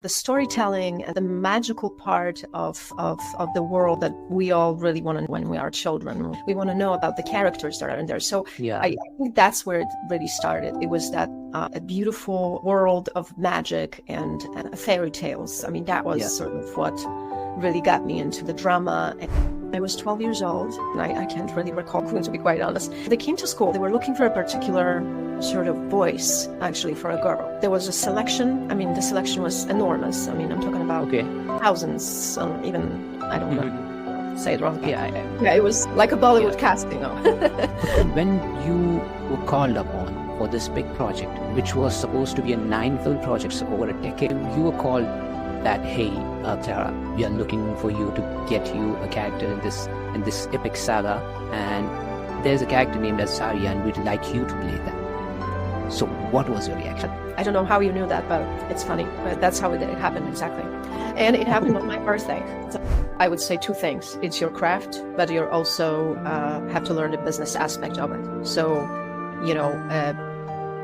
the storytelling and the magical part of the world that we all really want to know when we are children. We want to know about the characters that are in there. So Yeah. I think that's where it really started. It was that a beautiful world of magic and fairy tales. I mean, that was sort of what really got me into the drama. I was 12 years old, and I can't really recall, to be quite honest. They came to school. They were looking for a particular sort of voice, actually, for a girl. There was a selection. I mean, the selection was enormous. I mean, I'm talking about thousands, even, I don't know, say it wrong. Yeah, it was like a Bollywood casting. When you were called upon for this big project, which was supposed to be a 9-film project so over a decade, you were called that, hey, Klara, we are looking for you to get you a character in this epic saga, and there's a character named Azariah, and we'd like you to play that. So what was your reaction? I don't know how you knew that, but it's funny. But that's how it happened exactly. And it happened on my birthday. So I would say 2 things. It's your craft, but you also have to learn the business aspect of it. So,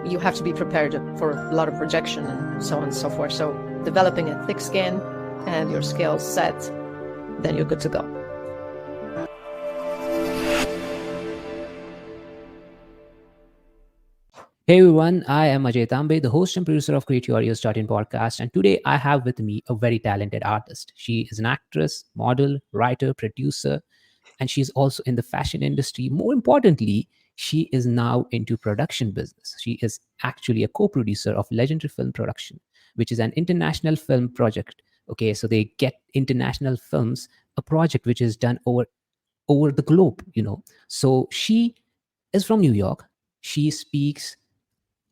you have to be prepared for a lot of rejection and so on and so forth. So developing a thick skin and your skills set, then you're good to go. Hey everyone, I am Ajay Tambe, the host and producer of Create Your Ears podcast, and today I have with me a very talented artist. She is an actress, model, writer, producer, and she's also in the fashion industry. More importantly, she is now into production business. She is actually a co-producer of Legendary Film Production, which is an international film project. Okay, so they get international films, a project which is done over the globe, So she is from New York. She speaks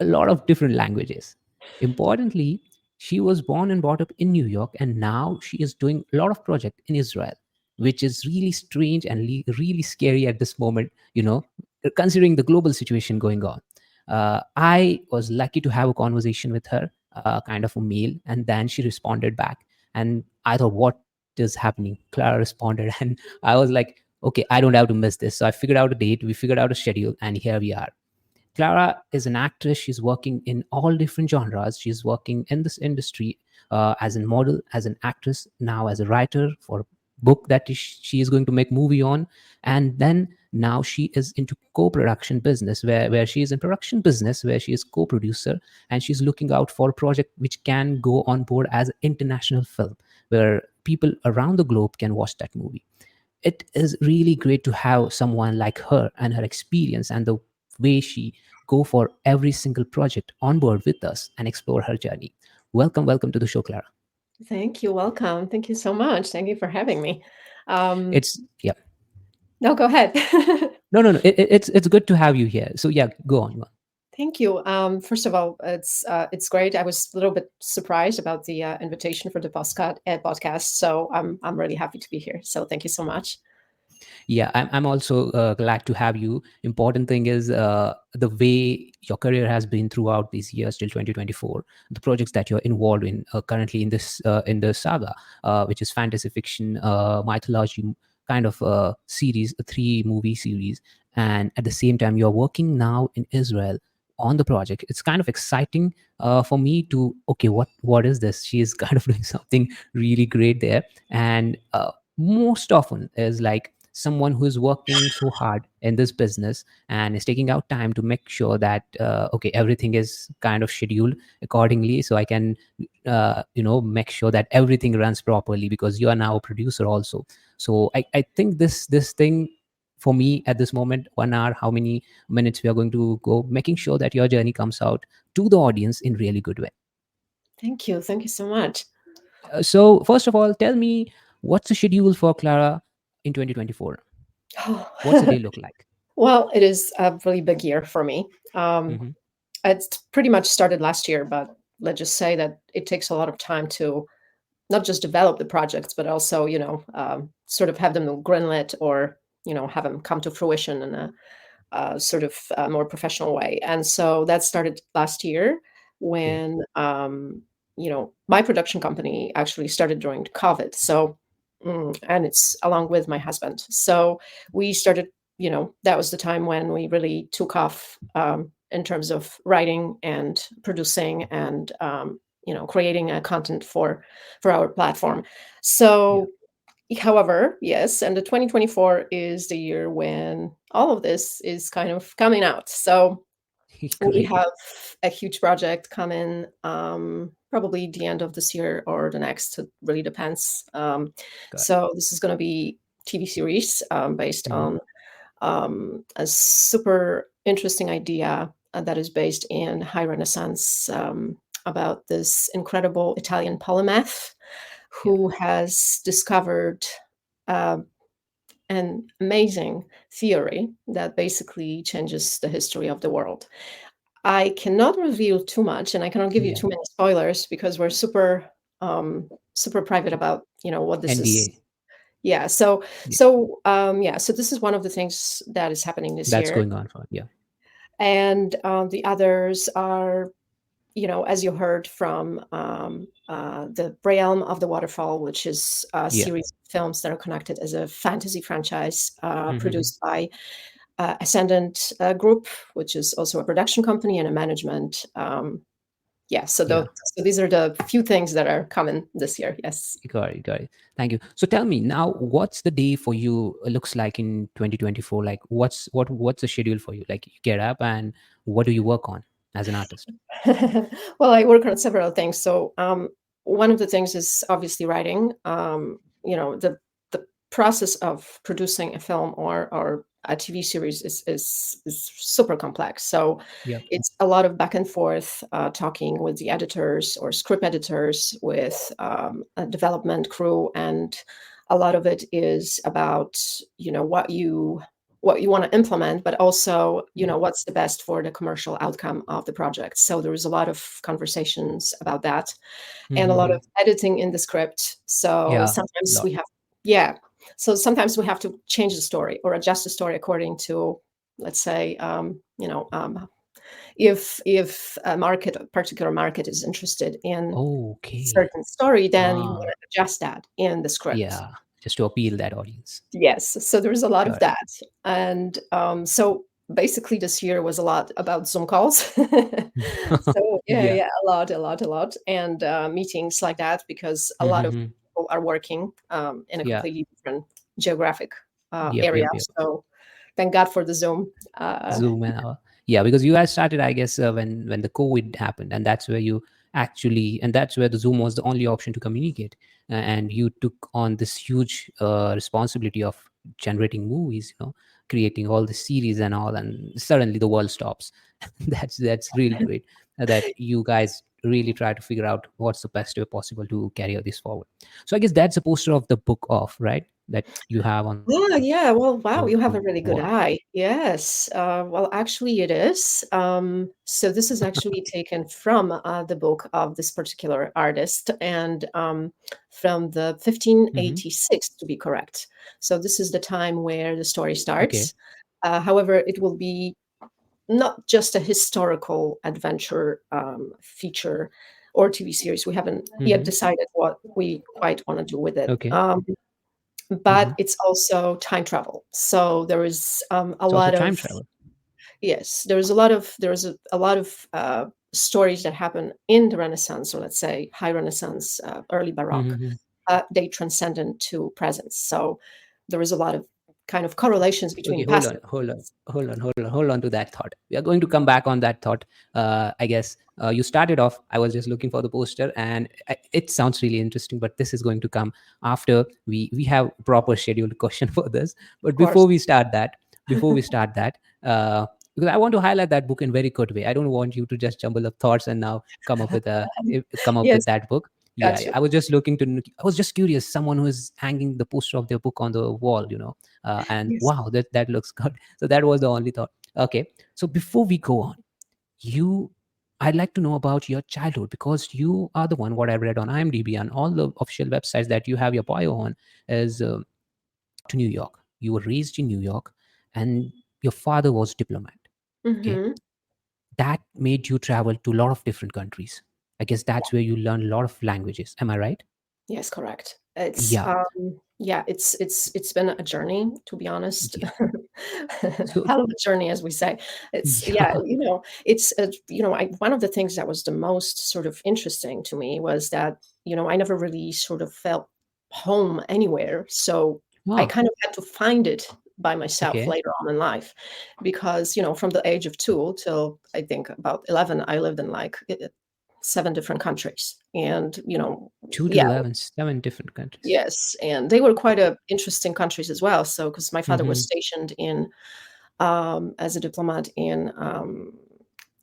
a lot of different languages. Importantly, she was born and brought up in New York, and now she is doing a lot of project in Israel, which is really strange and really scary at this moment, considering the global situation going on. I was lucky to have a conversation with her, kind of a mail, and then she responded back. And I thought, what is happening? Klara responded, and I was like, okay, I don't have to miss this. So I figured out a date, we figured out a schedule, and here we are. Klara is an actress. She's working in all different genres. She's working in this industry as a model, as an actress, now as a writer for a book that she is going to make movie on. And then now she is into co-production business where she is in production business, where she is co-producer, and she's looking out for a project which can go on board as an international film where people around the globe can watch that movie. It is really great to have someone like her and her experience and the way she go for every single project on board with us and explore her journey. Welcome to the show, Klara. Thank you. Welcome. Thank you so much. Thank you for having me. No, go ahead. No. It's good to have you here. So go on. Thank you. First of all, it's great. I was a little bit surprised about the invitation for the podcast. So I'm really happy to be here. So thank you so much. Yeah, I'm also glad to have you. Important thing is the way your career has been throughout these years till 2024. The projects that you're involved in currently in the saga, which is fantasy fiction, mythology kind of series, a 3-movie series, and at the same time you're working now in Israel on the project. It's kind of exciting for me to what is this? She is kind of doing something really great there, and most often is like someone who is working so hard in this business and is taking out time to make sure that everything is kind of scheduled accordingly, so I can make sure that everything runs properly, because you are now a producer also. So I think this thing for me at this moment, 1 hour, how many minutes we are going to go, making sure that your journey comes out to the audience in really good way. Thank you so much. So first of all, tell me, what's the schedule for Klara in 2024? What's the day look like? Well, it is a really big year for me. It's pretty much started last year, but let's just say that it takes a lot of time to not just develop the projects, but also, sort of have them greenlit or, have them come to fruition in a sort of more professional way. And so that started last year when, my production company actually started during COVID. So, and it's along with my husband. So we started, that was the time when we really took off in terms of writing and producing and creating content for our platform. Yeah. So, however, yes, and the 2024 is the year when all of this is kind of coming out. So we Great. have a huge project coming, probably the end of this year or the next. It really depends. Got it. So this is going to be TV series based Mm-hmm. on a super interesting idea that is based in high Renaissance, about this incredible Italian polymath Yeah. who has discovered uh, an amazing theory that basically changes the history of the world. I cannot reveal too much, and I cannot give you Yeah. too many spoilers because we're super private about what this is. NDA. Yeah. So Yeah. so this is one of the things that is happening this That's year, going on for. Yeah. and the others are, as you heard from the Realm of the Waterfall, which is a Yeah. series of films that are connected as a fantasy franchise Mm-hmm. produced by Ascendant Group, which is also a production company and a management. Yeah, Yeah. so these are the few things that are coming this year. Yes. Got it. Got it. Thank you. So tell me now, what's the day for you looks like in 2024? Like, what's the schedule for you? Like, you get up and what do you work on as an artist? Well, I work on several things. So one of the things is obviously writing. The process of producing a film or a TV series is super complex. So Yeah. it's a lot of back and forth, talking with the editors or script editors, with a development crew, and a lot of it is about what you want to implement, but also, Yeah. what's the best for the commercial outcome of the project. So there is a lot of conversations about that, and a lot Mm-hmm. of editing in the script. So Yeah. sometimes Lot. we have, yeah. So sometimes we have to change the story or adjust the story according to, let's say, if a particular market is interested in Okay. certain story, then you want Ah. to adjust that in the script. Yeah. Just to appeal that audience. Yes, so there's a lot of Got it. that, and so basically this year was a lot about Zoom calls. So yeah, Yeah. yeah, a lot, and meetings like that, because a lot of Mm-hmm. people are working in a Yeah. completely different geographic Yep. area. Yep. Yep. So thank God for the Zoom. Zoom and yeah, because you guys started, I guess, when the COVID happened, and that's where you actually, and that's where the Zoom was the only option to communicate, and you took on this huge responsibility of generating movies, creating all the series and all, and suddenly the world stops. That's really great that you guys really try to figure out what's the best way possible to carry this forward. So I guess that's a poster of the book of, right, that you have on the Yeah, yeah. Well, wow, you wall. have a really good eye. Yes. Well, actually, it is. So this is actually taken from the book of this particular artist, and from the Mm-hmm. 1586, to be correct. So this is the time where the story Okay. starts. However, it will be not just a historical adventure feature or TV series. We haven't yet Mm-hmm. decided what we quite want to do with it. Okay. But Mm-hmm. it's also time travel. So there is a It's also lot time of, travel. yes, there's a lot of stories that happen in the Renaissance, or let's say high Renaissance, early Baroque. Mm-hmm. They transcendent to presence. So there is a lot of kind of correlations Okay, between hold past on, and hold on, present. hold on, hold on, hold on to that thought. We are going to come back on that thought. I guess you started off. I was just looking for the poster, and it sounds really interesting. But this is going to come after we have proper scheduled question for this. But Of course. before we start that, because I want to highlight that book in very good way. I don't want you to just jumble up thoughts and now come up with Yes, that book. Yeah, got yeah. you. I was just looking to. I was just curious. Someone who is hanging the poster of their book on the wall, and Yes. wow, that looks good. So that was the only thought. Okay, so before we go on, you I'd like to know about your childhood, because you are the one, what I read on IMDb and all the official websites that you have your bio on, is to New York. You were raised in New York, and your father was a diplomat. Okay, Hmm. that made you travel to a lot of different countries. I guess Yeah. that's where you learn a lot of languages. Am I right? Yes, correct. It's Yeah, yeah, it's been a journey, to be honest. yeah. So Hell of a journey, as we say. It's yeah, yeah. it's one of the things that was the most sort of interesting to me was that I never really sort of felt home anywhere, so I Oh, kind of had to find it by myself okay. later on in life, because from the age of 2 till I think about 11, I lived in like 7 different countries, and 2 to yeah. 11, 7 different countries. Yes, and they were quite interesting countries as well. So, because my father was Mm-hmm. stationed in as a diplomat in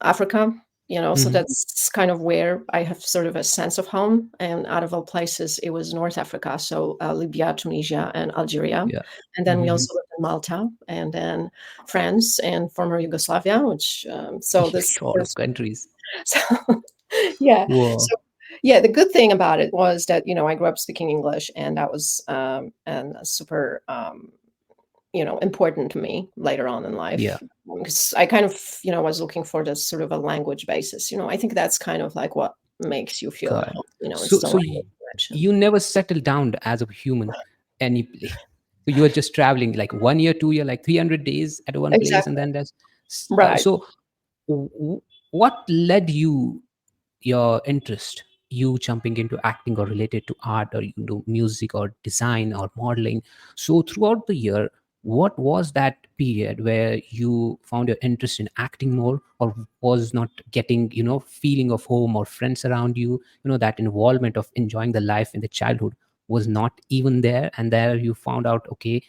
Africa, so Mm-hmm. that's kind of where I have sort of a sense of home. And out of all places, it was North Africa, so Libya, Tunisia, and Algeria. Yeah. And then we Mm-hmm. also lived in Malta, and then France and former Yugoslavia, which so this A lot of countries. so yeah. Whoa. So yeah, the good thing about it was that, I grew up speaking English, and that was and super important to me later on in Yeah. life, because I kind of, was looking for this sort of a language basis. I think that's kind of like what makes you feel at God. home, it's So the so language you, connection. you never settled down as a human any place. So you were just traveling like 1 year, 2 year, like 300 days at one place, and Exactly. then there's Right. so what led your interest, you jumping into acting or related to art or music or design or modeling? So throughout the year, what was that period where you found your interest in acting more, or was not getting feeling of home or friends around you, that involvement of enjoying the life in the childhood was not even there, and there you found out, okay,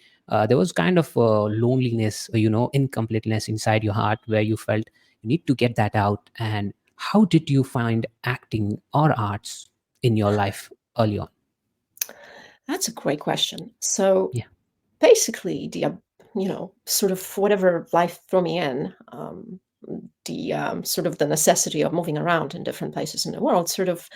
there was kind of loneliness or incompleteness inside your heart where you felt you need to get that out? And how did you find acting or arts in your life early on? That's a great question. So Yeah. basically, the sort of whatever life threw me in, the sort of the necessity of moving around in different places in the world, sort of,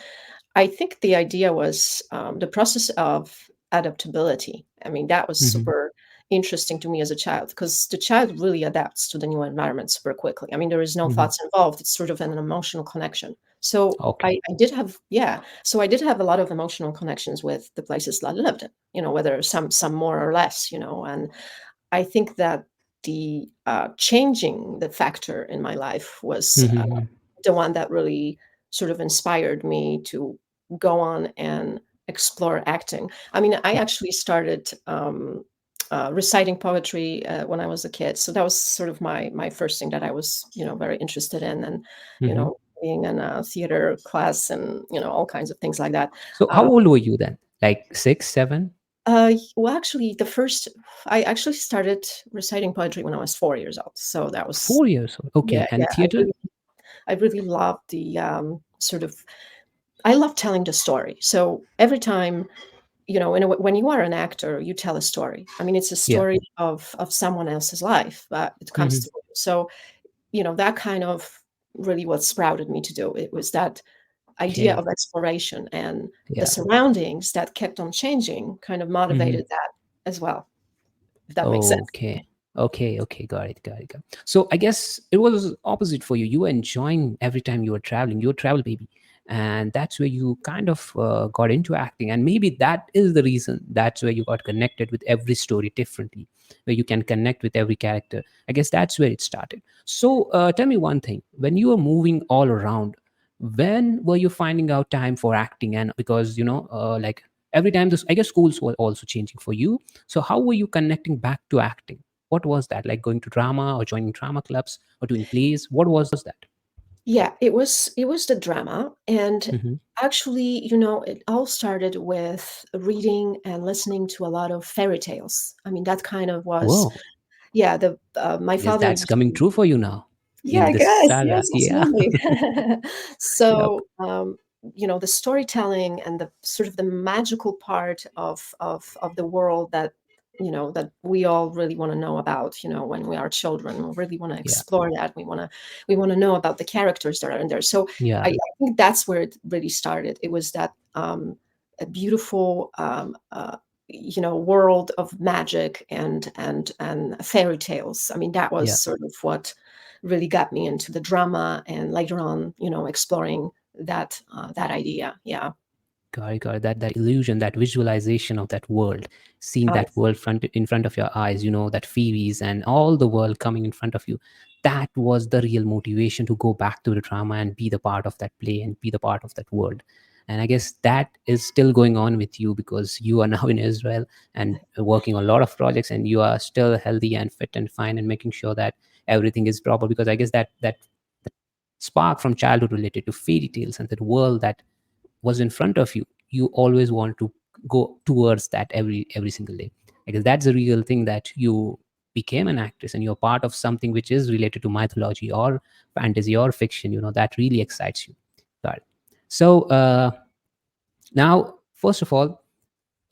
I think the idea was the process of adaptability. I mean, that was Hmm. super interesting to me as a child, because the child really adapts to the new environment super quickly. I mean, there is no Hmm. thoughts involved. It's sort of an emotional connection. So Okay. I did have, yeah. So I did have a lot of emotional connections with the places that I lived in. Whether some more or less. And I think that the changing the factor in my life was Hmm. the one that really sort of inspired me to go on and explore acting. I mean, I actually started reciting poetry when I was a kid, so that was sort of my first thing that I was very interested in, and you Hmm. know being in a theater class, and all kinds of things like that. So how Uh, old were you then? Like 6, 7? well, actually, I actually started reciting poetry when I was 4 years old, so that was 4 years old. yeah, Okay. yeah. And theater? I really loved the sort of. I love telling the story. So every time, when you are an actor, you tell a story. I mean, it's a Yeah. story of someone else's life, but it comes Hmm. through. So, that kind of really what sprouted me to do it was that idea of Okay. exploration, and the Yeah. surroundings that kept on changing kind of Hmm. motivated that as well, if that makes sense. Okay. Okay. Okay. Got it. Got it. Got it. So I guess it was opposite for you. You were enjoying every time you were traveling. You were a travel baby, and that's where you kind of got into acting. And maybe that is the reason. That's where you got connected with every story differently, where you can connect with every character. I guess that's where it started. So tell me one thing: when you were moving all around, when were you finding out time for acting? And because like every time this, I guess schools were also changing for you, so how were you connecting back to acting? What was that like, going to drama or joining drama clubs or doing plays? What was that? Yeah, it was the drama, and Hmm. actually, it all started with reading and listening to a lot of fairy tales. I mean, that kind of was, Whoa, yeah, the my I guess father that's used coming to, true for you now yeah, in I this guess, saga. yes, Yeah. absolutely. Yep. So, the storytelling and the sort of the magical part of the world that we all really want to know about, when we are children. We really want to Yeah. explore that. We want to know about the characters that are in there. So Yeah. I think that's where it really started. It was that a beautiful world of magic and fairy tales. I mean, that was Yeah. sort of what really got me into the drama, and later on, exploring that idea. Yeah. Got it. That illusion, that visualization of that world, seeing Uh, that world in front of your eyes, that Phoebes and all the world coming in front of you. That was the real motivation to go back to the drama and be the part of that play and be the part of that world. And I guess that is still going on with you, because you are now in Israel and working on a lot of projects, and you are still healthy and fit and fine and making sure that everything is proper. Because I guess that spark from childhood related to fairy tales and that world that was in front of you, you always want to go towards that every single day. Because that's a real thing, that you became an actress and you're part of something which is related to mythology or fantasy or fiction, that really excites you. Got it. So now, first of all,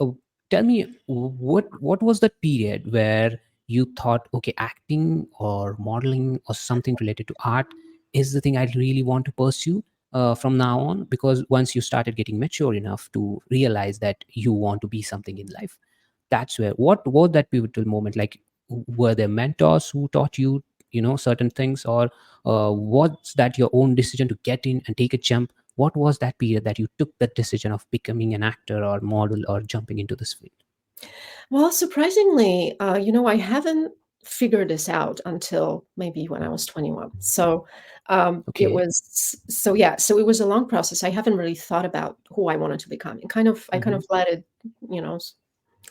oh, tell me, what was that period where you thought, okay, acting or modeling or something related to art is the thing I really want to pursue from now on? Because once you started getting mature enough to realize that you want to be something in life, that's where, what was that pivotal moment like? Were there mentors who taught you, certain things, or was that your own decision to get in and take a jump? What was that period that you took that decision of becoming an actor or model or jumping into this field? well, surprisingly, I haven't figured this out until maybe when I was 21. So it Okay. was so yeah. So it was a long process. I haven't really thought about who I wanted to become. I kind Mm-hmm. of let it, you know,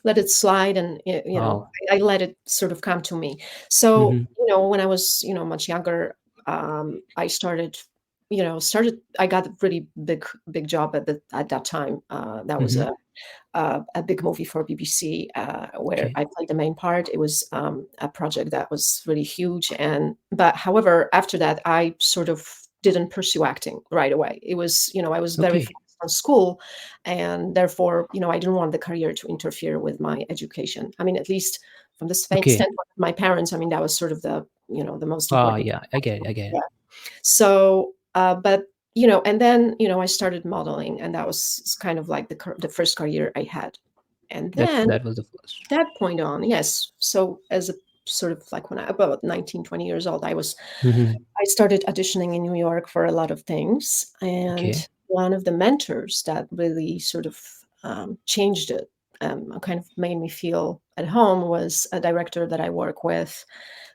let it slide, and Oh. I let it sort of come to me. So Mm-hmm. when I was much younger, I started I got a really big job at that time. That was Mm-hmm. a big movie for BBC, where Okay. I played the main part. It was a project that was really huge, but however, after that, I sort of didn't pursue acting right away. It was, I was very Okay. focused on school, and therefore, I didn't want the career to interfere with my education. I mean, at least from the Okay. standpoint of my parents, I mean, that was sort of the most Oh, important. yeah, I get it. I get Yeah. it. So, but and then I started modeling, and that was kind of like the first career I had. And then That was the first. that point on, yes. So as a sort of like when I about 19, 20 years old, Mm-hmm. I started auditioning in New York for a lot of things. Okay. And one of the mentors that really sort of changed it, kind of made me feel at home, was a director that I work with,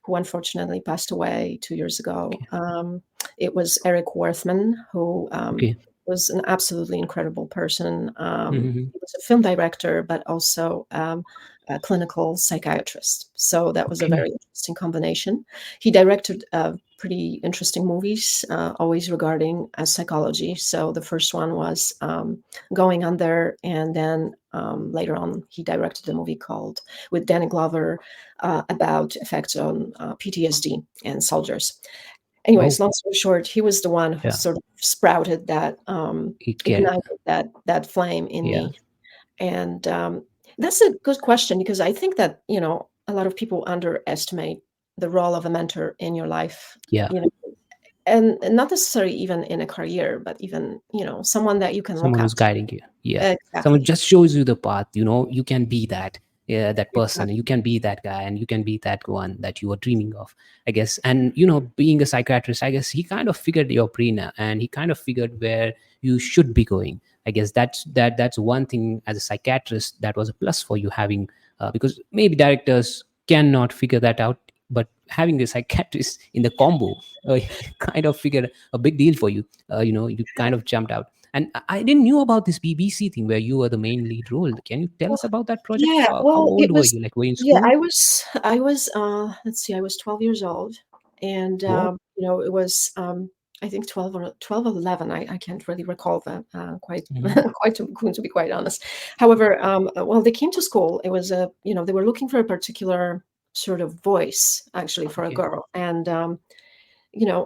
who unfortunately passed away 2 years ago. Okay. It was Eric Worthman, who Okay. was an absolutely incredible person. Mm-hmm. He was a film director, but also a clinical psychiatrist. So that was a Okay. very interesting combination. He directed pretty interesting movies, always regarding psychology. So the first one was Going Under, and then later on he directed a movie called with Danny Glover about effects on PTSD and soldiers. Anyways, Oh, long story short, he was the one who yeah. sort of sprouted that, It get. ignited that flame in Yeah. me. And that's a good question, because I think that a lot of people underestimate the role of a mentor in your life. Yeah. You know, and not necessarily even in a career, but even someone that you can look Someone up who's to. guiding you. Yeah. Someone Exactly. just shows you the path. You can be that. Yeah, that person. You Exactly. can be that guy, and you can be that one that you were dreaming of, I guess. And being a psychiatrist, I guess he kind of figured your brain out, and he kind of figured where you should be going. I guess that's one thing as a psychiatrist that was a plus for you having, because maybe directors cannot figure that out, but having a psychiatrist in the combo kind of figured a big deal for you. You kind of jumped out. And I didn't know about this BBC thing where you were the main lead role. Can you tell Well, us about that project? yeah. How Well, old it were was. you? Like, were you in Yeah, school? I was. Let's see. I was 12 years old, and Whoa. it was. I think 12 or 11. I can't really recall that quite Hmm. to be quite honest. However, well, they came to school. It was they were looking for a particular sort of voice, actually, for a Okay. girl, and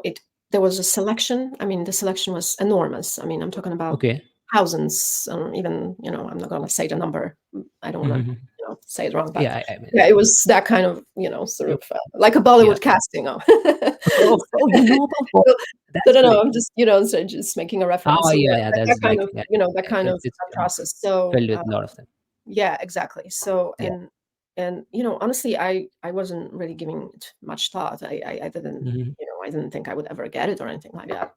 it there was a selection. I mean, the selection was enormous. I mean, I'm talking about Okay. thousands, even, I'm not going to say the number. I don't want to, Hmm. say it wrong, but Yeah, I mean, yeah, it was that kind of, sort you, of like a yeah. Bollywood casting. Oh. Oh, you know about Bob? So, That's no, great. I'm just, so just making a Oh, reference. So yeah, yeah, yeah. that That's kind like, of, yeah, that kind of it's process. So, filled with a lot of them. yeah, exactly. So, Yeah. and honestly, I wasn't really giving it much thought. I didn't, Hmm. I didn't think I would ever get it or anything like that.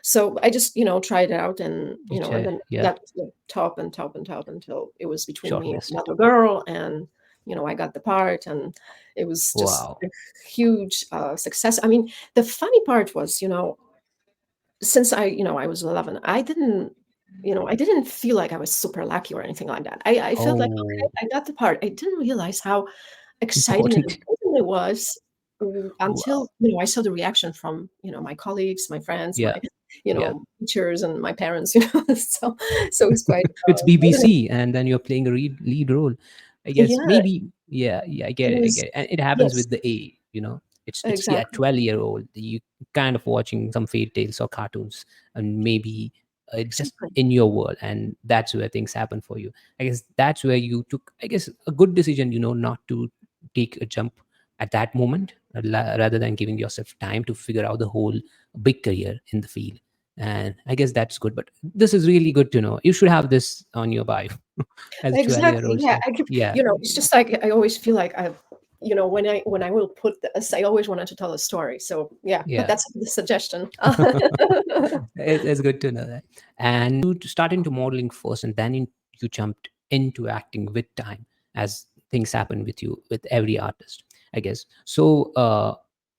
So I just, tried it out, and, and then Yeah. got to the top and top and top until it was between me and Shortlist. another girl. And, I got the part, and it was just Wow. a huge success. I mean, the funny part was, since I was 11, I didn't feel like I was super lucky or anything like that. I felt like, Oh, okay, I got the part. I didn't realize how exciting and important. important it was, Wow. until, I saw the reaction from, my colleagues, my friends, my, Yeah. Yeah. teachers, and my parents, so it's quite, It's I didn't, BBC, and then you're playing a lead role. I guess yeah, maybe, yeah, yeah, I it get it, I was, get it. And it happens yes, with the A, you know. It's yeah, exactly, 12-year-old. You kind of watching some fairy tales or cartoons, and maybe just exactly, in your world, and that's where things happen for you. I guess that's where you took, I guess, a good decision, not to take a jump at that moment, rather than giving yourself time to figure out the whole big career in the field. And I guess that's good. But this is really good to know. You should have this on your bio as a 12-year-old exactly. Yeah, start. I keep, Yeah, it's just like I always feel like when I will put this, I always wanted to tell a story. So yeah, but yeah. that's the suggestion. It's good to know that. And you start into modeling first, and then you jumped into acting with time, as things happen with you with every artist, I guess. So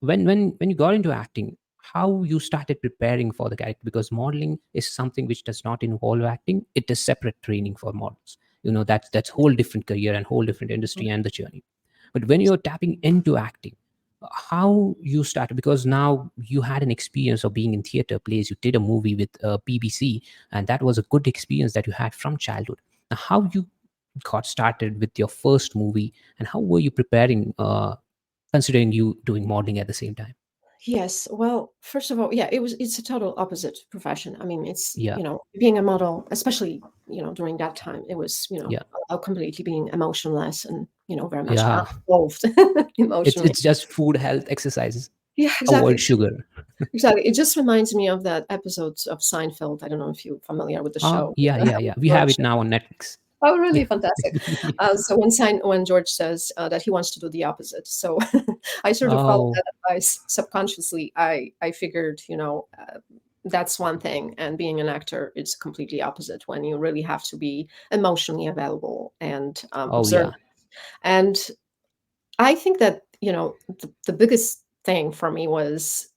when you got into acting, how you started preparing for the character, because modeling is something which does not involve acting. It is separate training for models. That's whole different career and whole different industry and the journey. But when you're tapping into acting, how you started, because now you had an experience of being in theater plays, you did a movie with BBC, and that was a good experience that you had from childhood. Now, how you got started with your first movie, and how were you preparing, considering you doing modeling at the same time? Yes. Well, first of all, yeah, it's a total opposite profession. I mean, it's, Yeah. being a model, especially, during that time, it was, Yeah. completely being emotionless, and, very much Yeah. uninvolved it's emotionally. it's just food, health, exercises, Yeah, exactly. avoid sugar. Exactly. It just reminds me of that episodes of Seinfeld. I don't know if you're familiar with the Oh, show. yeah, yeah, yeah, we have George. it now on Netflix. Oh, really Yeah. fantastic. Yeah. So when George says that he wants to do the opposite, so I sort of followed Oh, that advice subconsciously. I figured, that's one thing, and being an actor, it's completely opposite, when you really have to be emotionally available and oh, observe. yeah. And I think that, the biggest thing for me was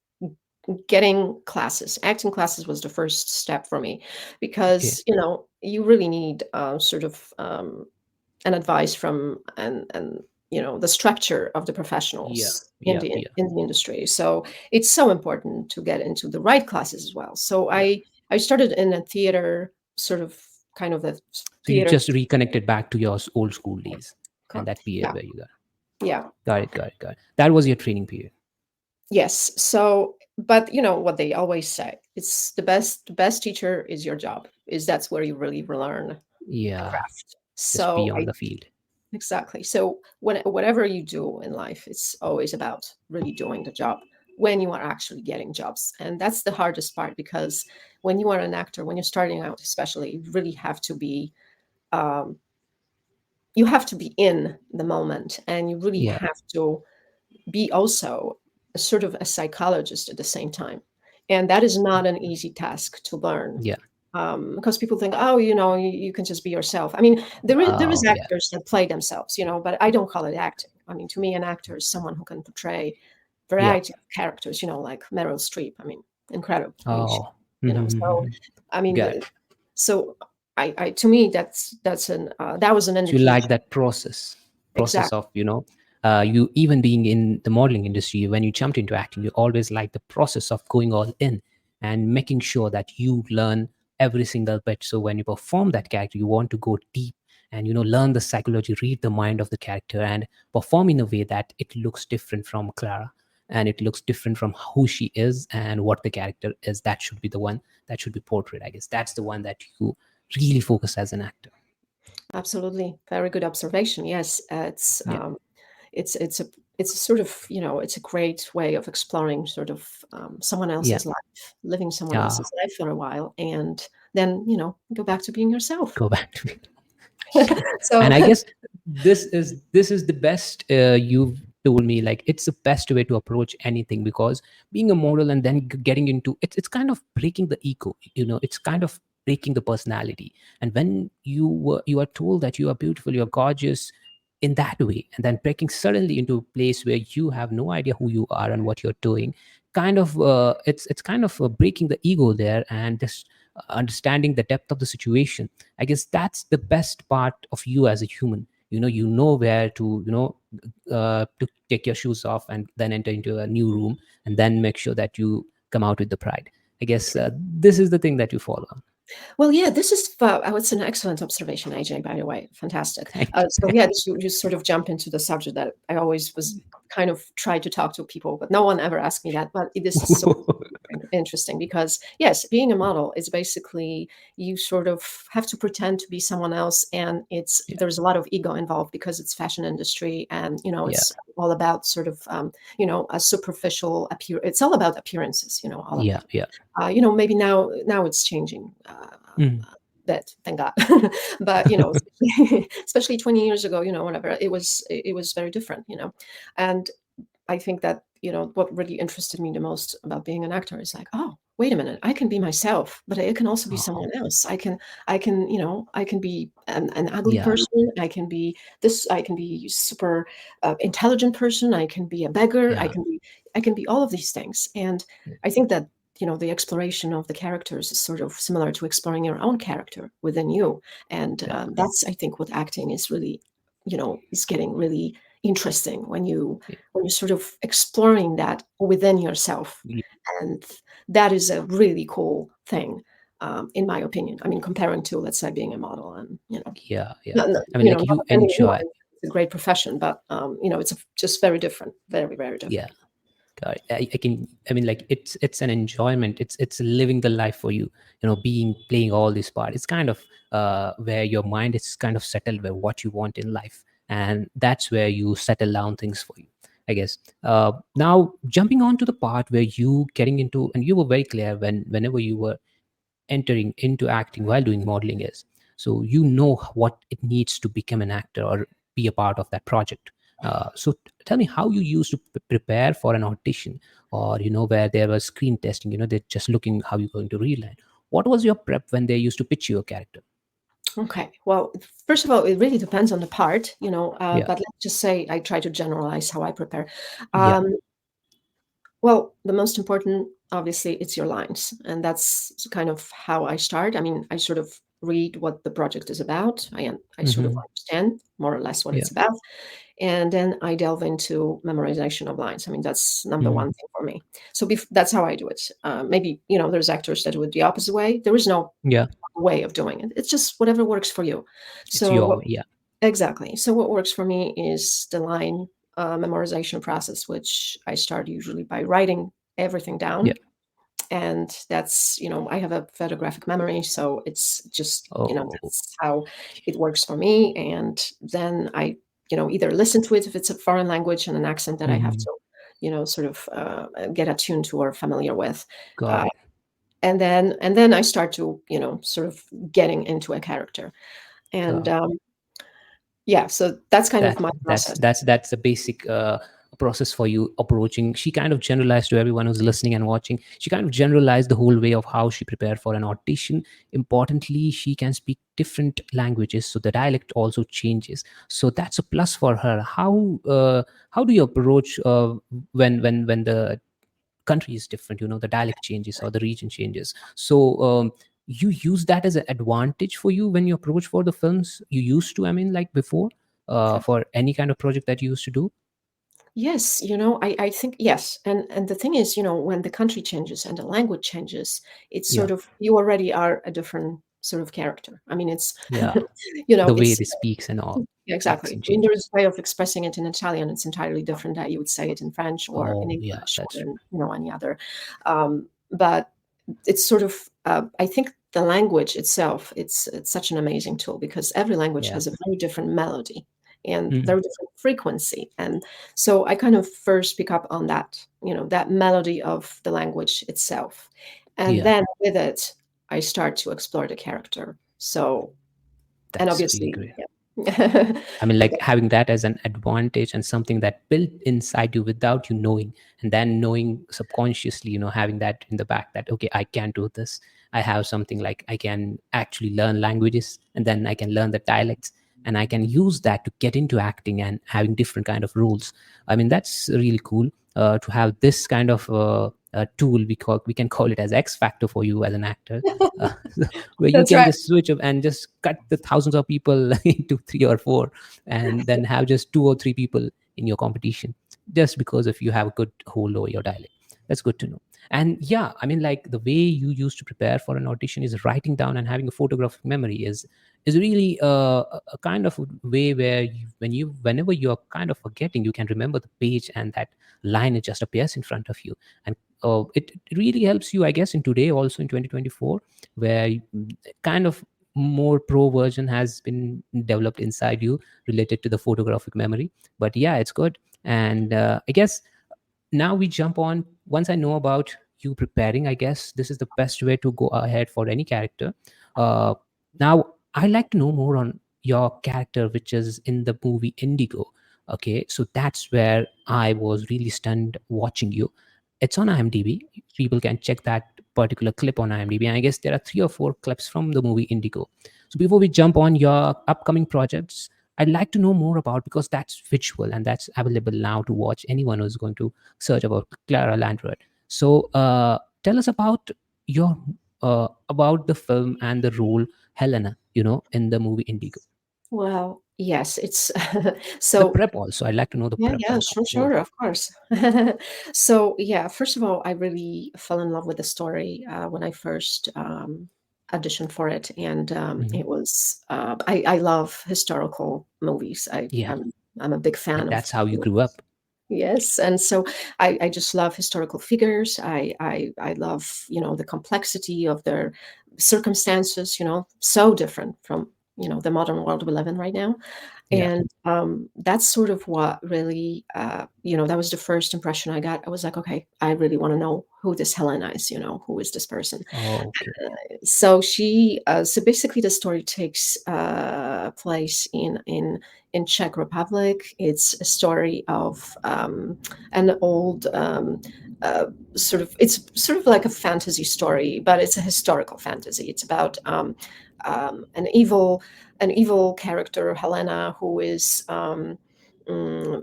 getting classes. Acting classes was the first step for me, Okay. because, you really need sort of an advice from, and the structure of the Yeah. professionals in Yeah. the Yeah. in the industry. So it's so important to get into the right classes as well. So Yeah. I started in a theater, sort of, kind of the So you theater. just reconnected back to your old school days, and that period Yeah, where you got. yeah. Got it. Got it. Got it. That was your training period. Yes. So, but you know what they always say, it's the best teacher is your job. Is That's where you really learn the Yeah. craft. Just be So on I the field. Exactly. So whatever you do in life, it's always about really doing the job when you are actually getting jobs. And that's the hardest part, because when you are an actor, when you're starting out, especially, you really have to be, um, you have to be in the moment, and you really Yeah. have to be also a sort of a psychologist at the same time. And that is not an easy task to learn, Yeah. because people think, oh, you can just be yourself. I mean, there is Oh, yeah. actors that play themselves, but I don't call it acting. I mean, to me, an actor is someone who can portray Yeah. variety of characters, like Meryl Streep. I mean, incredible. I mean, Oh. so Mm-hmm. I mean, Got it. so to me, that was an So you like indication. that process Exactly. of, you even being in the modeling industry, when you jumped into acting, you always like the process of going all in and making sure that you learn every single bit. So when you perform that character, you want to go deep and, learn the psychology, read the mind of the character, and perform in a way that it looks different from Clara, and it looks different from who she is and what the character is. That should be the one that should be portrayed. I guess that's the one that you really focus as an actor. Absolutely. Very good observation. Yes, Yeah. it's a it's a sort of, it's a great way of exploring sort of, someone Yeah. else's life, living someone Yeah. else's life for a while, and then, go back to being yourself. Go back to. So And I guess this is the best you've told me like it's the best way to approach anything, because being a model and then getting into it's kind of breaking the ego, it's kind of breaking the personality. And when you are told that you are beautiful, you're gorgeous in that way, and then breaking suddenly into a place where you have no idea who you are and what you're doing, kind of it's kind of breaking the ego there, and just understanding the depth of the situation. I guess that's the best part of you as a human. You know where to to take your shoes off and then enter into a new room, and then make sure that you come out with the pride. I guess this is the thing that you follow. Well, yeah, this is it's an excellent observation, AJ, by the way. Fantastic. Thank you. So yeah, you sort of jump into the subject that I always was kind of try to talk to people, but no one ever asked me that. But this is so interesting because yes, being a model is basically you sort of have to pretend to be someone else, and Yeah, there's a lot of ego involved because it's fashion industry, and yeah, it's all about sort of a superficial appear. It's all about appearances, all of yeah, it. yeah. Maybe now it's changing. Mm. That thank God, but especially 20 years ago, whatever it was very different, and I think that what really interested me the most about being an actor is like, oh, wait a minute, I can be myself, but I can also be Oh, someone else. I can be an ugly yeah, person. I can be super intelligent person. I can be a beggar. I yeah, can be I can be all of these things, and I think that the exploration of the characters is sort of similar to exploring your own character within you, and yeah, that's I think what acting is really is getting really interesting when you're sort of exploring that within yourself. yeah, And that is a really cool thing, in my opinion. I mean, comparing to, let's say, being a model, and yeah, yeah. not, I mean, like not you offending enjoy. anyone. It's a great profession, but it's just very different, very, very Yeah. different. God, I can. I mean, like it's an enjoyment. It's living the life for you. Being playing all this part. It's kind of where your mind is kind of settled with what you want in life, and that's where you settle down things for you. I guess. Now jumping on to the part where you getting into, and you were very clear whenever you were entering into acting while doing modeling is, so what it needs to become an actor or be a part of that project. So tell me how you used to prepare for an audition, or where there was screen testing, they're just looking how you're going to read. What was your prep when they used to pitch you a character? Okay. Well, first of all, it really depends on the part, Yeah, but let's just say I try to generalize how I prepare. yeah. Um, Well, the most important, obviously, it's your lines. And that's kind of how I start. I mean, I sort of read what the project is about. I sort of Hmm. understand more or less what Yeah. it's about. And then I delve into memorization of lines. I mean, that's number Hmm. one thing for me. So that's how I do it. Maybe, there's actors that do it the opposite way. There is no Yeah, way of doing it. It's just whatever works for you. it's So your, yeah. exactly. So what works for me is the line memorization process, which I start usually by writing everything Yeah. down. And that's, I have a photographic memory. So it's just, Oh. that's how it works for me. And then I, either listen to it if it's a foreign language and an accent that I have Hmm. to, sort of get attuned to or familiar with. Got Uh, it. and then I start to, sort of getting into a character. And Uh, yeah, so that's kind of that my that's process. that's that's a basic process for you approaching. She kind of generalized to everyone who's listening and watching. She kind of generalized the whole way of how she prepared for an audition. Importantly, she can speak different languages, so the dialect also changes. So that's a plus for her. How do you approach when the country is different, the dialect changes or the region changes? So you use that as an advantage for you when you approach for the films you used to, I mean, like before, for any kind of project that you used to do? Yes, I think yes. And the thing is, when the country changes and the language changes, it's Yeah, sort of you already are a different sort of character. I mean, it's yeah. The way it's they speaks and all, yeah, exactly. accent I mean, changes. there's a way of expressing it in Italian. It's entirely different that you would say it in French or in Oh yeah, English or that's in any other. But it's sort of I think the language itself it's such an amazing tool because every language yeah. has a very different melody and Mm, very different frequency. And so I kind of first pick up on that, that melody of the language itself. And yeah, then with it, I start to explore the character. So, and that's really obviously, great. yeah. I mean, like having that as an advantage and something that built inside you without you knowing, and then knowing subconsciously, having that in the back that, okay, I can do this. I have something like I can actually learn languages, and then I can learn the dialects, and I can use that to get into acting and having different kind of roles. I mean, that's really cool to have this kind of tool. We can call it as X factor for you as an actor. Uh, where you That's can right. just switch up and just cut the thousands of people into three or four, and then have just two or three people in your competition, just because if you have a good hold over your dialect. That's good to know. And yeah, I mean, like the way you used to prepare for an audition is writing down and having a photographic memory is really a kind of way where whenever you're kind of forgetting, you can remember the page, and that line, it just appears in front of you. And it really helps you, I guess, in today also in 2024, where kind of more pro version has been developed inside you related to the photographic memory. But yeah, it's good. And I guess now we jump on. Once I know about you preparing, I guess this is the best way to go ahead for any character. uh, Now I like to know more on your character, which is in the movie Indigo. Okay, so that's where I was really stunned watching you. It's on IMDb. People can check that particular clip on IMDb, and I guess there are three or four clips from the movie Indigo. So before we jump on your upcoming projects, I'd like to know more about, because that's visual and that's available now to watch anyone who's going to search about Klara Landrat. So tell us about the film and the role Helena, in the movie Indigo. Well, yes, it's The so. prep also. I'd like to know the Yeah, prep yeah, and sure, more sure, about of course. So, yeah, first of all, I really fell in love with the story when I first auditioned for it, and it. it was. I love historical movies. Yeah, I'm a big fan and of. that's how you grew up. Yes, and so I just love historical figures. I love the complexity of their circumstances. So different from the modern world we live in right now. Yeah. And that's sort of what really, that was the first impression I got. I was like, okay, I really want to know who this Helena is. Who is this person? Oh, okay. So basically, the story takes place in Czech Republic. It's a story of an old it's sort of like a fantasy story, but it's a historical fantasy. It's about an evil character, Helena, who is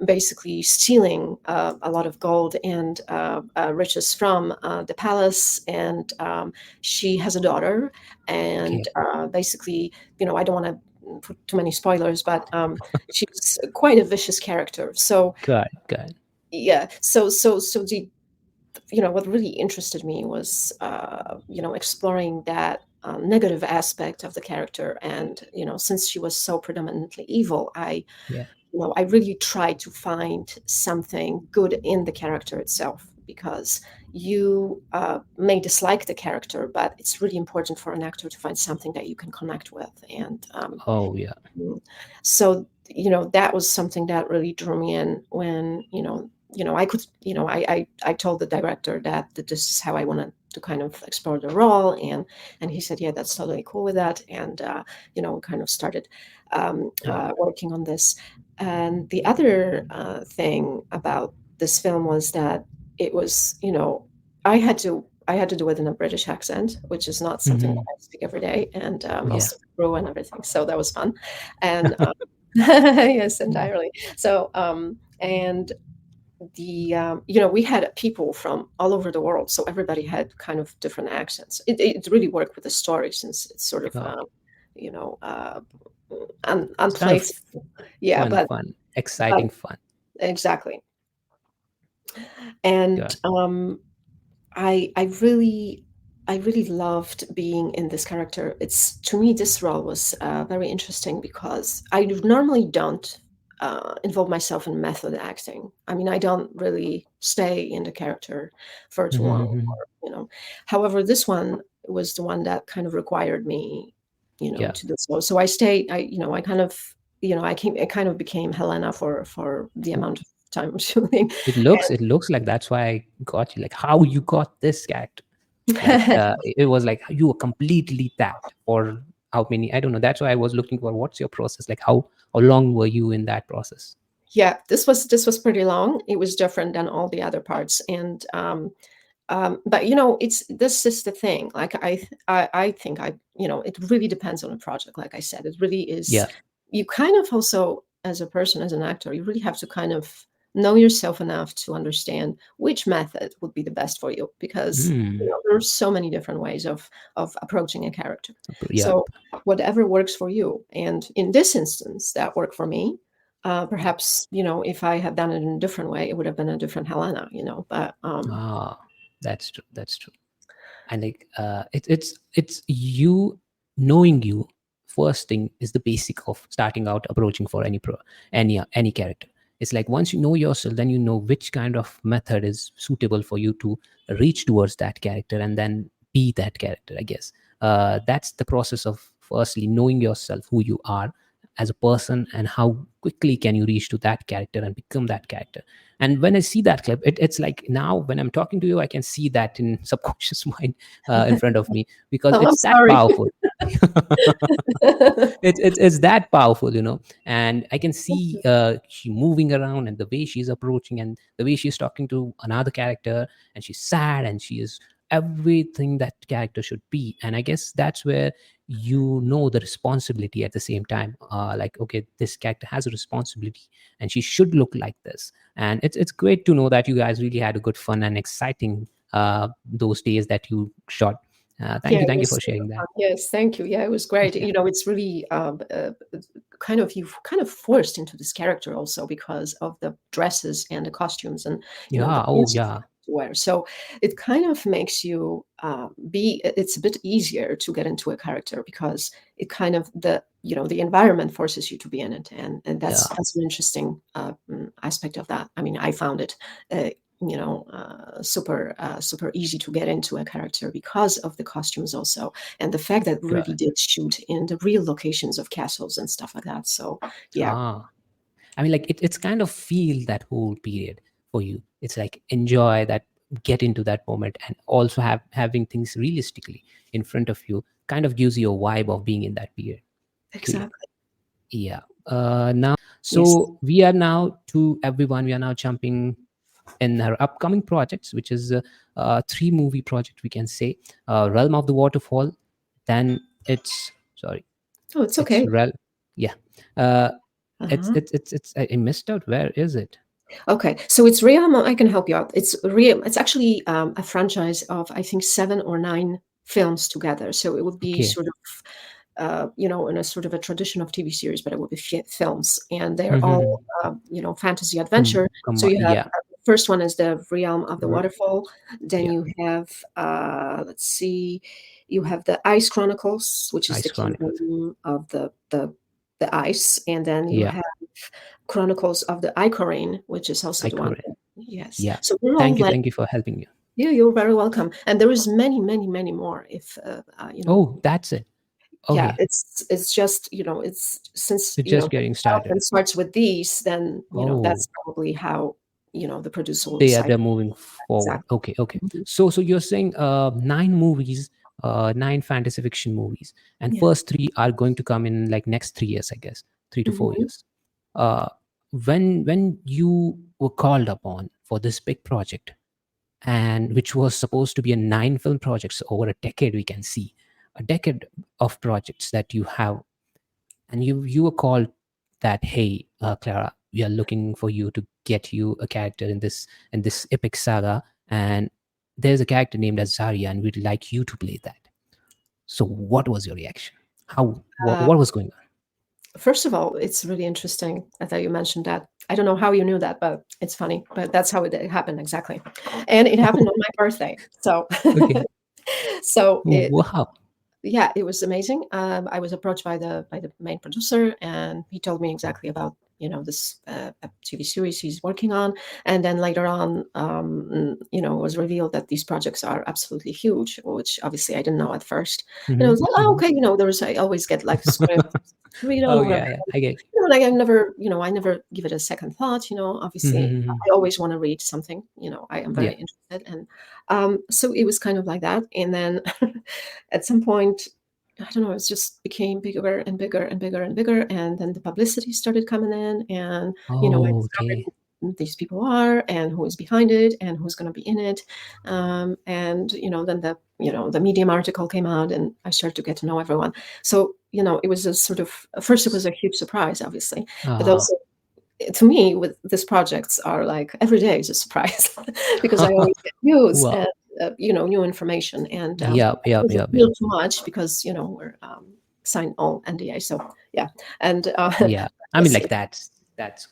basically stealing a lot of gold and riches from the palace. And she has a daughter. And Okay. basically, I don't want to put too many spoilers, but she's quite a vicious character. So Good, good. yeah, so the what really interested me was exploring that negative aspect of the character. And since she was so predominantly evil, Yeah. I really tried to find something good in the character itself, because you may dislike the character, but it's really important for an actor to find something that you can connect with. And Oh, yeah. so that was something that really drew me in when I could I told the director that this is how I wanted to kind of explore the role. And he said, yeah, that's totally cool with that. And we kind of started Oh, working on this. And the other thing about this film was that it was I had to do it in a British accent, which is not something that hmm, I speak every day, and yeah. also crew and everything. So that was fun. And yes, entirely. So and we had people from all over the world, so everybody had kind of different accents. It really worked with the story, since it's sort of God. you know uh, It's kind of unplayful. Yeah, fun, but exciting fun. exactly. And Good. I really loved being in this character. It's To me, this role was very interesting, because I normally don't involve myself in method acting. I mean, I don't really stay in the character for too long, Hmm. However, this one was the one that kind of required me, Yeah. to do so. So I stayed. I kind of, I kind of became Helena for the amount of time I'm shooting. It looks like that's why I got you. Like how you got this character. Like it was like you were completely that, or how many? I don't know. That's why I was looking for what's your process, like how long were you in that process? Yeah, this was pretty long. It was different than all the other parts, and but it's this is the thing. Like I think it really depends on the project. Like I said, it really is. Yeah. You kind of also, as a person, as an actor, you really have to kind of know yourself enough to understand which method would be the best for you, because Hmm. there are so many different ways of approaching a character. Yep. So whatever works for you, and in this instance, that worked for me. Perhaps if I had done it in a different way, it would have been a different Helena. But Ah, that's true. That's true. And like it's you knowing you first thing is the basic of starting out approaching for any character. It's like once you know yourself, then you know which kind of method is suitable for you to reach towards that character and then be that character, I guess. That's the process of firstly knowing yourself, who you are as a person, and how quickly can you reach to that character and become that character. And when I see that clip, it's like now when I'm talking to you, I can see that in subconscious mind in front of me, because oh, I'm it's that sorry. powerful. It's that powerful, and I can see she moving around, and the way she's approaching, and the way she's talking to another character, and she's sad, and she is everything that character should be. And I guess that's where the responsibility at the same time, like, okay, this character has a responsibility and she should look like this. And it's great to know that you guys really had a good fun and exciting those days that you shot. Yeah, it Thank you was for super sharing that. fun. Yes, thank you. Yeah, it was great. Yeah. It's really kind of you've kind of forced into this character also because of the dresses and the costumes and the Yeah. Oh, clothes yeah. to wear. So it kind of makes you it's a bit easier to get into a character because it kind of the environment forces you to be in it, and Yeah. that's an interesting aspect of that. I mean, I found it. Super easy to get into a character because of the costumes also, and the fact that we really Right. did shoot in the real locations of castles and stuff like that. So yeah, Ah. I mean, like it's kind of feel that whole period for you. It's like enjoy that, get into that moment, and also having things realistically in front of you kind of gives you a vibe of being in that period. Great. exactly. Yeah. Now, Yes. so we are now to everyone. We are now jumping in our upcoming projects, which is a 3 movie project, we can say. Realm of the Waterfall. Then it's sorry, Oh, it's it's okay. Realm. Yeah. Uh, Uh-huh. it's I missed out. Where is it? Okay, so it's real. I can help you out. It's real. It's actually a franchise of I think 7 or 9 films together. So it would be Okay. sort of in a sort of a tradition of TV series, but it would be films, and they're all Mm-hmm. fantasy adventure. So you have Yeah. the first one is the Realm of the R- Waterfall. Then yeah. you have let's see, you have the Ice Chronicles, which is the Ice Chronicles. kingdom of the ice, and then you Yeah. have Chronicles of the Icorine, which is also the one. Icorin. Yes. Yeah. So we're all like, Thank you for helping me. yeah, you're very welcome. And there is many, many, many more. If Oh, that's it. yeah, Okay. it's just it's since It's just getting started. development starts with these, then Oh, that's probably how the producer will they are decide. they're moving forward. Exactly. Okay, okay. Mhm. So you're saying 9 movies, 9 fantasy fiction movies, and Yeah. first 3 are going to come in like next 3 years, I guess, 3 to 4 Mhm. years. Uh, when you were called upon for this big project, and which was supposed to be a 9 film projects over a decade, we can see a decade of projects that you have, and you were called that, hey, Klara, we are looking for you to get you a character in this epic saga, and there's a character named Azariah, and we'd like you to play that. So what was your reaction? Uh, What was going on? First of all, it's really interesting that you mentioned that. I don't know how you knew that, but it's funny. But that's how it happened exactly, and it happened on my birthday. So, Okay. so Wow. yeah, it was amazing. I was approached by the main producer, and he told me exactly about this TV series he's working on. And then later on, it was revealed that these projects are absolutely huge, which obviously I didn't know at first. And I Hmm. was like, oh, Hmm. okay, I always get like a script, read them, Oh, whatever. yeah, yeah, I get it. Like I never give it a second thought. Obviously, Hmm. I always want to read something. I am very Yeah. interested, and so it was kind of like that. And then at some point, I don't know, it just became bigger and bigger and bigger and bigger. And then the publicity started coming in, and, I Oh, discovered okay. who these people are and who is behind it and who's going to be in it. And, then the Medium article came out, and I started to get to know everyone. So, it was a sort of, at first it was a huge surprise, obviously, but Uh-huh. also to me, with these projects are like every day is a surprise because I always get news Wow. and new information, and Yep, it yep, doesn't yep, feel yep. too much because we're signed all NDA. So yeah, and Yeah. I mean, yes, like that's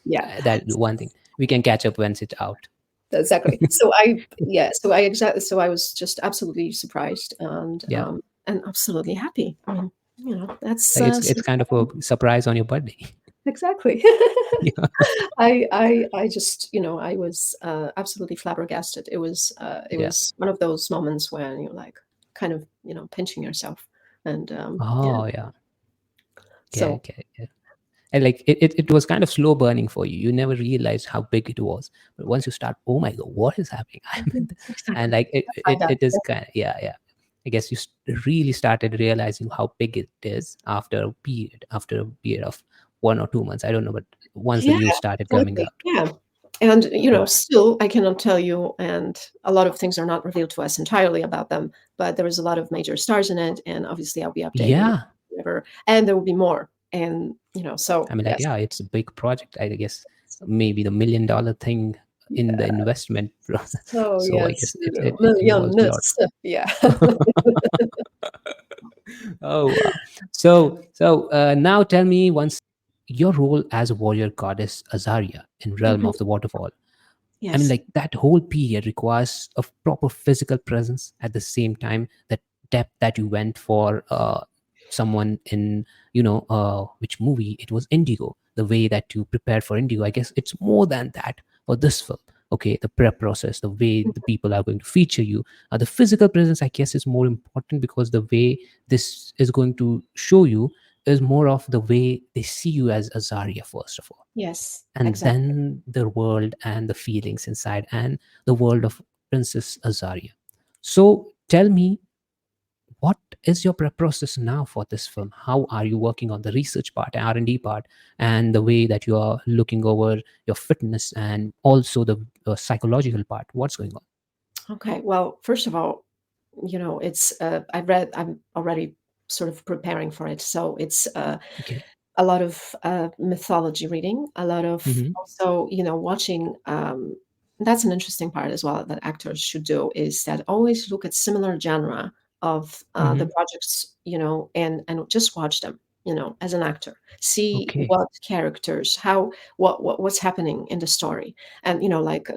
yeah, that one thing. We can catch up once it's out. exactly. So I was just absolutely surprised Yeah. and absolutely happy. I mean, that's Like it's kind of a surprise on your birthday. exactly. Yeah. I just, I was absolutely flabbergasted. It Yeah. was one of those moments when you're like kind of, pinching yourself, and yeah. Oh, yeah. Yeah, So okay. Yeah. And like it was kind of slow burning for you. You never realized how big it was. But once you start, oh my god, what is happening? I mhm, mean, and exactly. like it, I it, got it is kind of, yeah, yeah. I guess you really started realizing how big it is after a period of 1 or 2 months. I don't know, but once the yeah, news started coming absolutely. out. Yeah. And Got still I cannot tell you, and a lot of things are not revealed to us entirely about them, but there was a lot of major stars in it, and obviously I'll be updating yeah. whatever, and there will be more. And so I mean, like, yes. yeah, it's a big project. I guess maybe the $1 million thing in the investment process. So So I yes, guess it involves a lot. millionaires. Yeah. Oh, wow. So now tell me once your role as a warrior goddess Azariah in Realm Mhm. of the Waterfall. I mean, Yes. like that whole period requires a proper physical presence at the same time that depth that you went for someone in, which movie? It was Indigo. The way that you prepared for Indigo, I guess it's more than that for this film. Okay, the prep process, the way the people are going to feature you, the physical presence, I guess, is more important because the way this is going to show you is more of the way they see you as Azaria, first of all, Yes, and exactly. then the world and the feelings inside and the world of Princess Azaria. So tell me, what is your prep process now for this film? How are you working on the research part, R&D part, and the way that you are looking over your fitness and also the psychological part? What's going on? Okay. Well, first of all, it's I'm already sort of preparing for it. So it's Okay. a lot of mythology reading, a lot of Mm-hmm. also, watching. That's an interesting part as well that actors should do, is that always look at similar genre of the Mm-hmm. projects, and just watch them, as an actor. See Okay. what characters, how, what's happening in the story. And, like,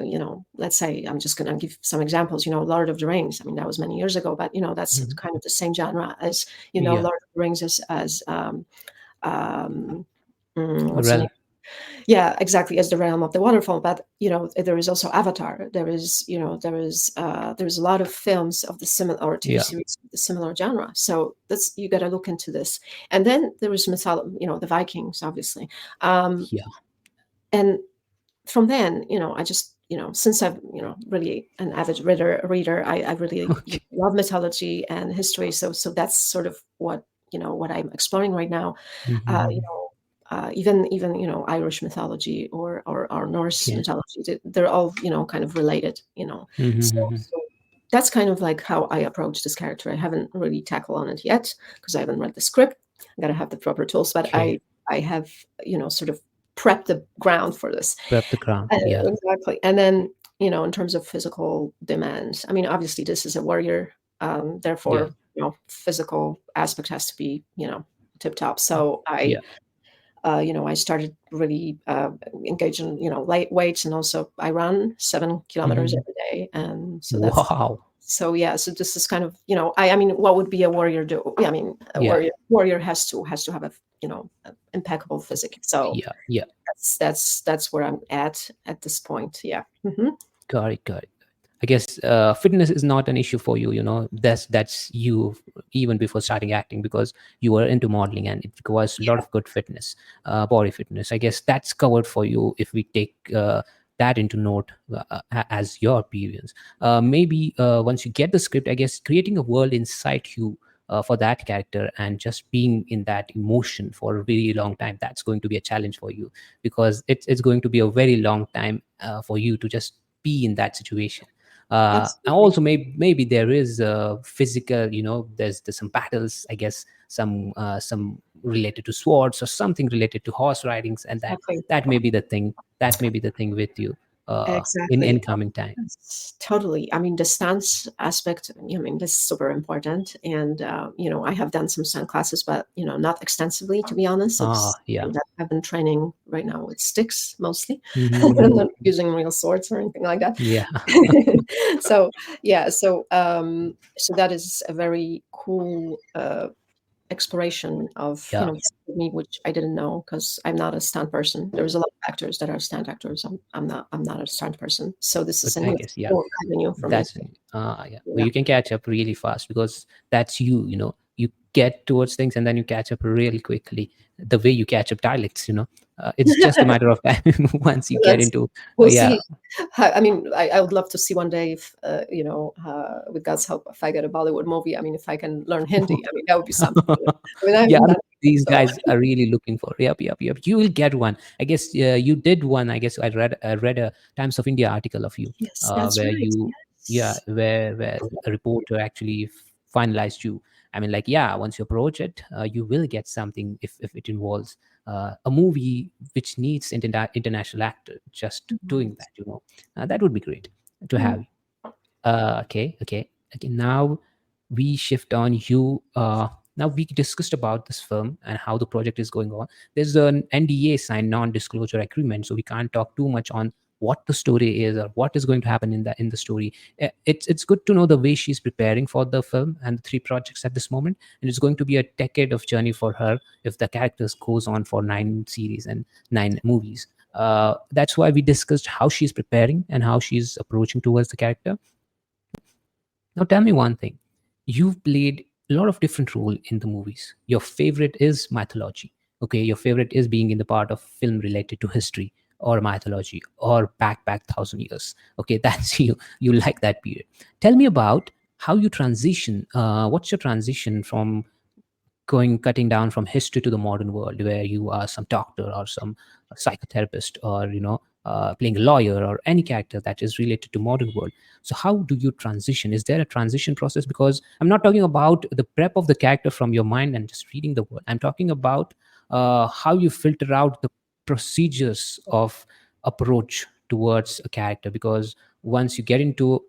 let's say, I'm just going to give some examples, Lord of the Rings. I mean, that was many years ago, but, that's Mm-hmm. kind of the same genre as, Yeah. Lord of the Rings as um, what's the name? Realm. Yeah, exactly, as the realm of the waterfall. But there is also Avatar. There is a lot of films of the similar, or TV Yeah. series of the similar genre. So that's, you got to look into this. And then there is mythology, the Vikings, obviously. Um, Yeah. and from then, I just, since I'm, really an avid reader, I really Okay. love mythology and history. So that's sort of what I'm exploring right now. You Mm-hmm. know, even Irish mythology or Norse Okay. mythology, they're all kind of related. Mm-hmm. So that's kind of like how I approach this character. I haven't really tackled on it yet because I haven't read the script. I got to have the proper tools, but Okay. I have sort of prepped the ground for this. Prep the ground. Yeah. Exactly. And then, in terms of physical demands, I mean, obviously this is a warrior, Yeah. therefore, physical aspect has to be, tip top. Mm. So Yeah. I started really engaging, light weights, and also I run 7 kilometers Mm-hmm. every day. And so that's, Wow. so yeah, so this is kind of, I mean, what would be a warrior do? Yeah, I mean, a Yeah. warrior has to have a, impeccable physique. So Yeah. Yeah. that's where I'm at this point. Yeah. Hmm. Got it. Got it. I guess fitness is not an issue for you. That's you even before starting acting because you were into modeling and it requires a lot of good fitness, body fitness. I guess that's covered for you if we take that into note as your appearance. Maybe once you get the script, I guess creating a world inside you for that character, and just being in that emotion for a very long time, that's going to be a challenge for you, because it's going to be a very long time for you to just be in that situation. And Absolutely. also, maybe there is physical, there's some battles, I guess, some related to swords or something related to horse ridings, and that Exactly. that may be the thing, that may be the thing with you in Exactly. incoming time. Yes, totally. I mean, the stance aspect, I mean, this is super important. And, I have done some stunt classes, but, not extensively, to be honest. It's Yeah. something that I've been training right now with sticks mostly. I'm Mhm. not using real swords or anything like that. Yeah. So, yeah. So that is a very cool exploration of Yeah. me, which I didn't know because I'm not a stunt person. There's a lot of actors that are stunt actors. I'm not a stunt person, so this But is a I new guess, yeah, avenue for me. that's yeah, but Yeah. you can catch up really fast, because that's you get towards things and then you catch up really quickly, the way you catch up dialects. It's just a matter of time once you get Let's into we'll yeah. see. I mean, I would love to see one day if with God's help, if I get a Bollywood movie. I mean, if I can learn Hindi, I mean, that would be something. I mean, Yeah, I'm I mean, not these so guys are really looking for. Yep, yep, yep. You will get one. I guess you did one. I guess I read a Times of India article of you, yes, that's where right. you, yeah, Yes. where a reporter actually finalized you. I mean, like, yeah, once you approach it, you will get something if it involves a movie which needs international actor just doing that. That would be great to Mhm. have. Okay. Now we shift on you. Now we discussed about this film and how the project is going on. There's an NDA signed, non-disclosure agreement, so we can't talk too much on what the story is or what is going to happen in the story. It's good to know the way she's preparing for the film and the three projects at this moment, and it's going to be a decade of journey for her if the characters goes on for 9 series and 9 movies. That's why we discussed how she's preparing and how she's approaching towards the character. Now tell me one thing. You've played a lot of different role in the movies. Your favorite is mythology. Okay, your favorite is being in the part of film related to history or mythology or back 1,000 years. Okay, that's you. You like that period. Tell me about how you transition. What's your transition from cutting down from history to the modern world, where you are some doctor or some psychotherapist, or playing a lawyer or any character that is related to modern world. So how do you transition? Is there a transition process? Because I'm not talking about the prep of the character from your mind and just reading the world. I'm talking about how you filter out the procedures of approach towards a character. Because once you get into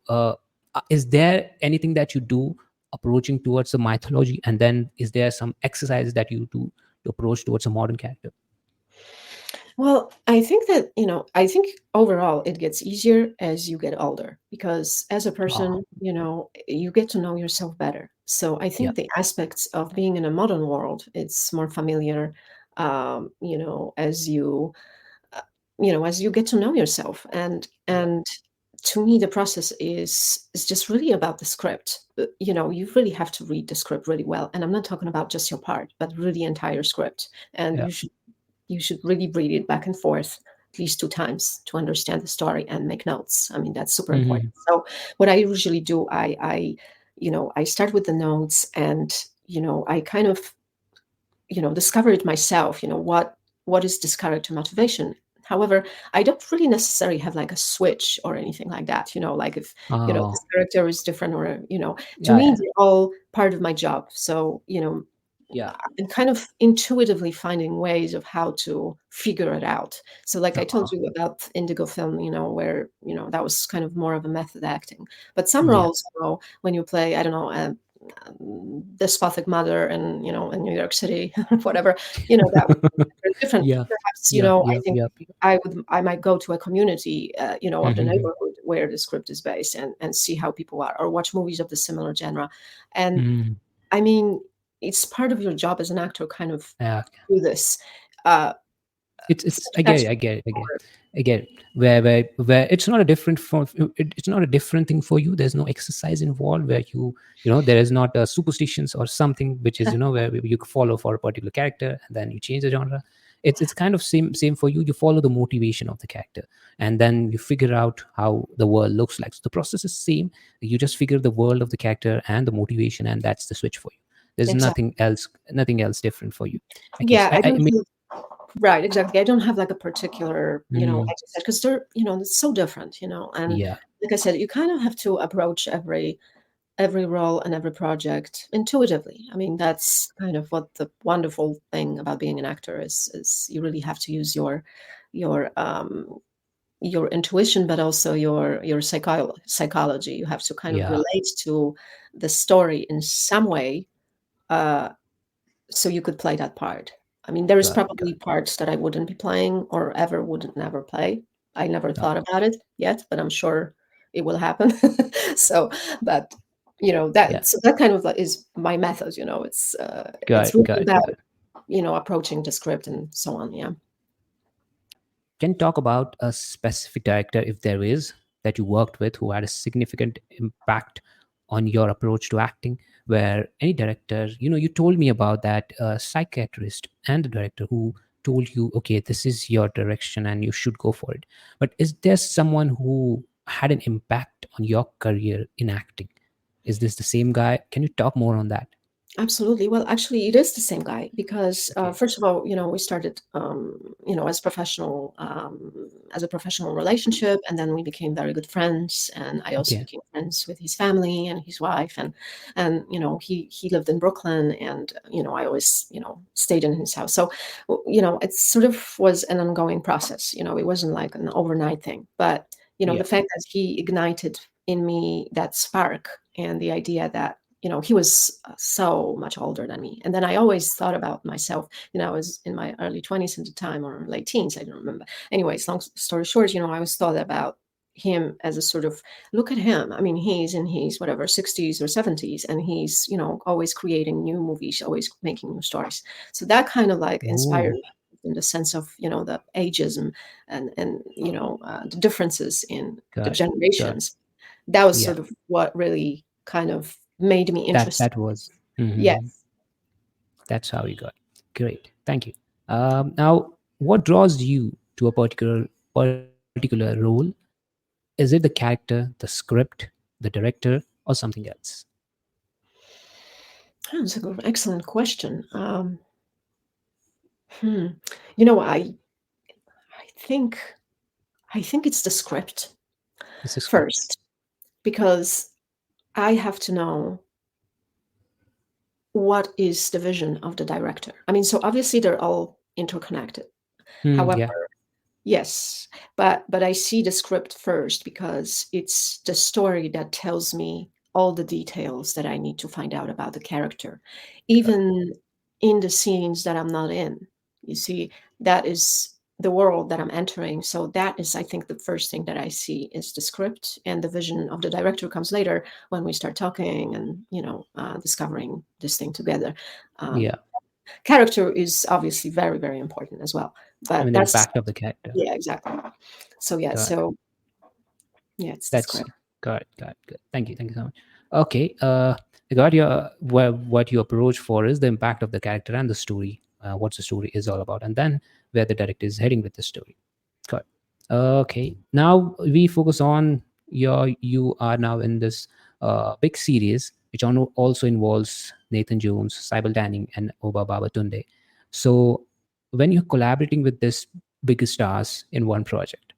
is there anything that you do approaching towards the mythology, and then is there some exercises that you do to approach towards a modern character? Well, I think that, I think overall it gets easier as you get older because as a Oh, person, you get to know yourself better. So I yeah. think the aspects of being in a modern world, it's more familiar, as uh, as you get to know yourself. And Yeah. to me, the process is just really about the script. You really have to read the script really well. And I'm not talking about just your part, but really the entire script. And Yeah. you should really read it back and forth at least 2 times to understand the story and make notes. I mean, that's super important. Hmm. So what I usually do, I start with the notes and, I kind of, discover it myself, what is this character motivation. However, I don't really necessarily have like a switch or anything like that, like if, Oh, this character is different or, to yeah, me, yeah, they're all part of my job. So, yeah. and kind of intuitively finding ways of how to figure it out. So, like I told Oh, you about Indigo film, where that was kind of more of a method acting. But some yeah. roles, when you play, I don't know, despotic mother in New York City, whatever, that would be very different. Yeah, Perhaps, yeah, I yeah, think yeah. I might go to a community, of the Mm-hmm. neighborhood where the script is based and see how people are, or watch movies of the similar genre. And Mm. I mean, it's part of your job as an actor, kind of Yeah. do this. Uh, It's I get catch it, I get it, I get it. Where it's not a different it's not a different thing for you. There's no exercise involved where there is not a superstitions or something which is where you follow for a particular character and then you change the genre. It's kind of same for you. You follow the motivation of the character and then you figure out how the world looks like. So the process is same. You just figure the world of the character and the motivation, and that's the switch for you. There's Exactly. nothing else different for you, I guess. Yeah, I I don't mean, have, right, exactly. I don't have like a particular, mm, because they're, it's so different, and yeah, like I said, you kind of have to approach every role and every project intuitively. I mean, that's kind of what the wonderful thing about being an actor is you really have to use your your intuition, but also your psychology. You have to kind of yeah, relate to the story in some way, uh, so you could play that part. I mean, there is got it, probably parts that I wouldn't be playing or ever wouldn't never play. I never got thought about it yet, but I'm sure it will happen. So, but yeah, that kind of like is my method. got It's it, really got it, about got it. approaching the script and so on. Yeah. Can you talk about a specific director, if there is, that you worked with who had a significant impact on your approach to acting? Where any director, you told me about that psychiatrist and the director who told you, okay, this is your direction and you should go for it. But is there someone who had an impact on your career in acting? Is this the same guy? Can you talk more on that? Absolutely. Well, actually, it is the same guy because Okay. first of all, we started, as a professional relationship, and then we became very good friends. And I also Okay. became friends with his family and his wife, and he lived in Brooklyn, and I always stayed in his house. So, it sort of was an ongoing process. It wasn't like an overnight thing, but the Yeah. fact that he ignited in me that spark and the idea that he was so much older than me. And then I always thought about myself, I was in my early 20s at the time or late teens, I don't remember. Anyways, long story short, I always thought about him as a sort of, look at him. I mean, he's in his whatever 60s or 70s, and he's, always creating new movies, always making new stories. So that kind of like inspired Oh, me in the sense of, the ageism and the differences in the got it. Got it. generations. That was Yeah. sort of what really kind of made me interested. That was. Mhm. Yes. That's how you got it. Great. Thank you. Now, what draws you to a particular role? Is it the character, the script, the director, or something else? That's an excellent question. Hmm. You know, I think I think it's the script It's the script. first because I have to know what is the vision of the director. I mean, so obviously they're all interconnected. However, Yeah. yes, but I see the script first because it's the story that tells me all the details that I need to find out about the character, Got it. even in the scenes that I'm not in. You see, that is the world that I'm entering. So that is, I think, the first thing that I see is the script, and the vision of the director comes later when we start talking and discovering this thing together. Um, Yeah. Character is obviously very, very important as well, I but mean, the that's impact of the character. yeah, exactly. So yeah, Got it. so yeah, it's the That's script. got it. Got it. Good. Thank you. Thank you so much. Okay. I got your what you approach for is the impact of the character and the story. What the story is all about, and then where the director is heading with the story. Got it. Okay. Now we focus on your. You are now in this big series, which also involves Nathan Jones, Sybil Danning, and Oba Babatunde. So when you're collaborating with this big stars in one project,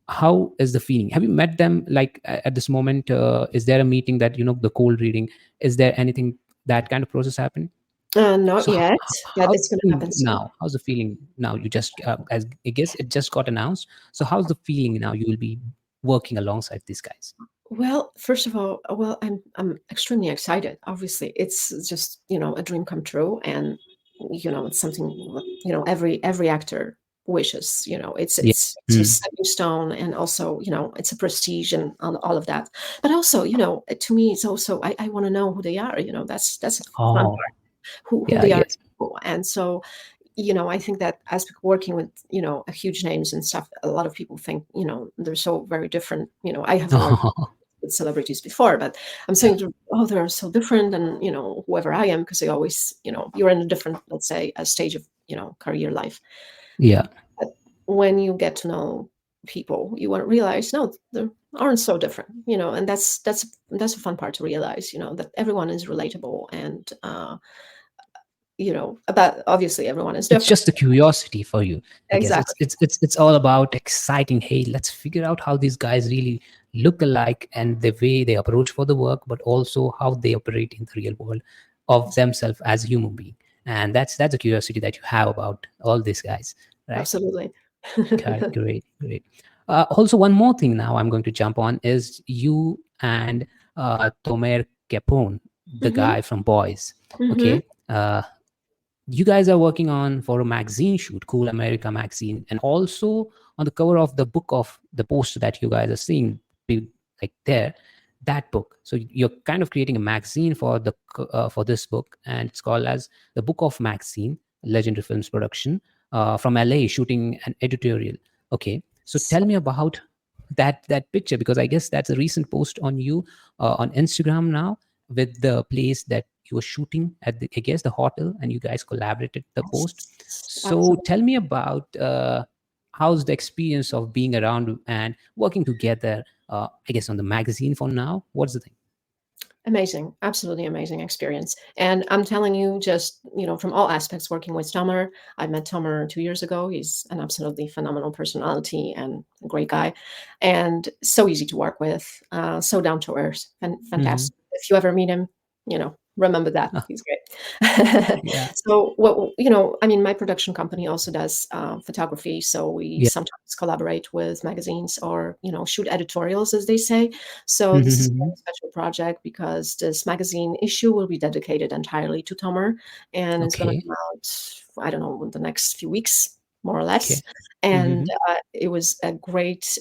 how is the feeling? Have you met them like at this moment? Is there a meeting that the cold reading? Is there anything that kind of process happened? Not So yet, but how's it's going the to feeling happen soon. now? How's the feeling now? You just as I guess it just got announced. So how's the feeling now? You will be working alongside these guys. Well, first of all, I'm extremely excited. Obviously, it's just a dream come true, and it's something every actor wishes. It's Yeah. it's a stepping stone, and also it's a prestige and all of that. But also, to me, it's also I want to know who they are. That's a fun Oh, part. Who yeah. they are, Yes. and so I think that as working with, huge names and stuff, a lot of people think, they're so very different. I haven't worked with celebrities before, but I'm Yeah. saying, oh, they're so different than, whoever I am, because they always, you're in a different, let's say, a stage of, career life. Yeah. But when you get to know people, you want to realize, no, they aren't so different, and that's a fun part to realize, that everyone is relatable, and but obviously everyone is It's different. just the curiosity for you, I guess. Exactly. It's all about exciting. Hey, let's figure out how these guys really look alike, and the way they approach for the work, but also how they operate in the real world of themselves as human being. And that's a curiosity that you have about all these guys, right? Absolutely. Okay, great, great. Also, one more thing now I'm going to jump on is you and Tomer Capone, the Hmm. guy from Boys. Hmm. Okay. You guys are working on for a magazine shoot, Cool America magazine, and also on the cover of the book of the poster that you guys are seeing, like there, that book. So you're kind of creating a magazine for the for this book, and it's called as the Book of Magazine, Legendary Films production, from LA, shooting an editorial. Okay, so tell me about that picture, because I guess that's a recent post on you on Instagram now, with the place that you were shooting at the, I guess, the hotel, and you guys collaborated the post. So Absolutely. tell me about how's the experience of being around and working together, I guess, on the magazine for now. What's the thing? Amazing, absolutely amazing experience. And I'm telling you, just, from all aspects, working with Tomer. I met Tomer 2 years ago. He's an absolutely phenomenal personality and a great guy, and so easy to work with, so down to earth and Mm-hmm. fantastic. If you ever meet him, remember that Ah, he's great. yeah. So what, I mean, my production company also does photography, so we Yeah. sometimes collaborate with magazines, or shoot editorials, as they say. So this is a Mm-hmm. very special project because this magazine issue will be dedicated entirely to Tomer, and it's going to Okay. come out, I don't know, in the next few weeks, more or less. Okay. And Mm-hmm. it was a great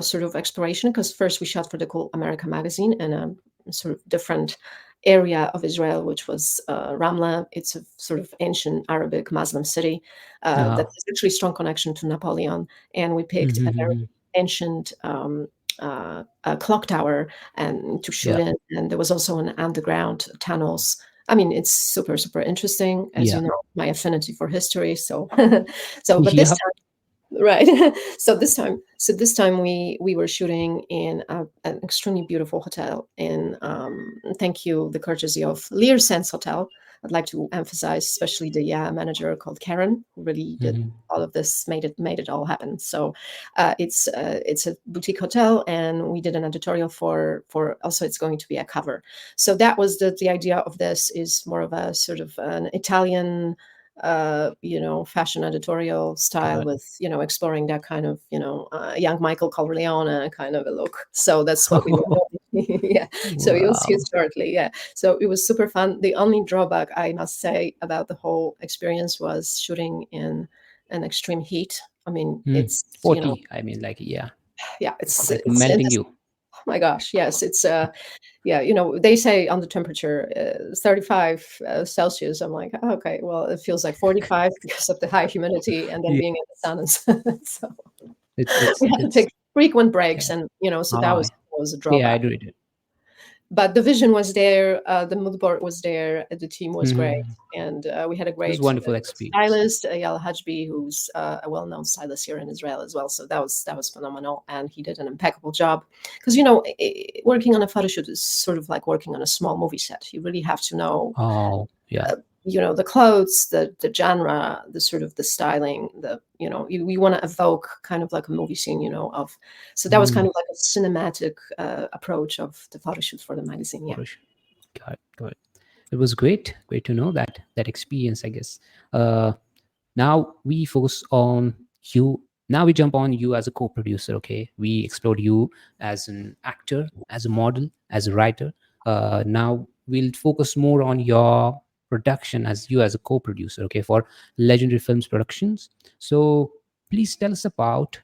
sort of exploration, because first we shot for the Cool America magazine in a sort of different area of Israel, which was Ramla. It's a sort of ancient Arabic Muslim city that Uh, has actually strong connection to Napoleon. And we picked a very mm-hmm. ancient a clock tower and to shoot Yeah. in. And there was also an underground tunnels. I mean, it's super, super interesting, as you Yeah. know, my affinity for history. So, but this Yeah. time, right. So this time we were shooting in an extremely beautiful hotel in, thank you, the courtesy of Lear Sense Hotel. I'd like to emphasize, especially the manager called Karen, who really did Mm-hmm. all of this, made it all happen. So it's a boutique hotel, and we did an editorial for also, it's going to be a cover. So that was the idea of this, is more of a sort of an Italian fashion editorial style, Got it. with, exploring that kind of, young Michael Corleone kind of a look. So that's what we were doing. Yeah. So you'll see it Wow. shortly. Yeah. So it was super fun. The only drawback, I must say, about the whole experience was shooting in an extreme heat. I mean, it's, 40. I mean, like, yeah, yeah, it's like melting you. oh my gosh, yes, it's yeah, they say on the temperature 35 Celsius. I'm like, oh, okay, well, it feels like 45 because of the high humidity and then Yeah. being in the sun. And so It's it's we had to it's take frequent yeah. breaks, and so that Ah, was a yeah, I drawback. do it. But the vision was there, the mood board was there, the team was great, Mhm. and we had a It was great wonderful experience. stylist, Eyal Hajbi, who's a well-known stylist here in Israel as well. So that was phenomenal, and he did an impeccable job. Because working on a photo shoot is sort of like working on a small movie set. You really have to know Oh, yeah. the clothes, the genre, the sort of the styling, you want to evoke kind of like a movie scene, of. So that was kind Mm, of like a cinematic approach of the photo shoot for the magazine. Yeah. Photoshop. Got it. Got it. It was great. Great to know that experience, I guess. Uh, Now we focus on you. Now we jump on you as a co-producer. Okay, we explored you as an actor, as a model, as a writer. Now we'll focus more on your production as you as a co-producer. Okay, for Legendary Films Productions. So please tell us about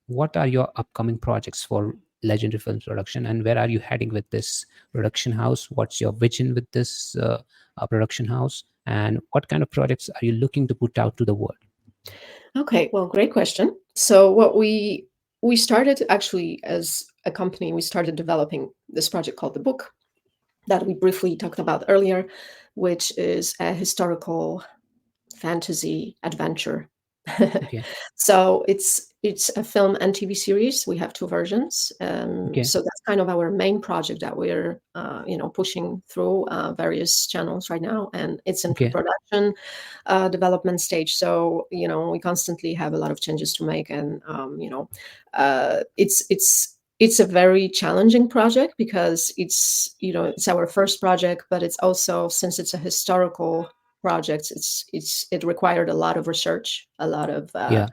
what are your upcoming projects for Legendary Films Production, and where are you heading with this production house? What's your vision with this production house, and what kind of projects are you looking to put out to the world? Okay, well, great question. So what we started, actually, as a company, we started developing this project called The Book, that we briefly talked about earlier, which is a historical fantasy adventure. Okay. So it's a film and TV series. We have two versions. Okay. So that's kind of our main project that we're, pushing through various channels right now, and it's in Okay. pre-production development stage. So we constantly have a lot of changes to make, and it's a very challenging project because it's our first project, but it's also, since it's a historical project, it required a lot of research, a lot of Yeah.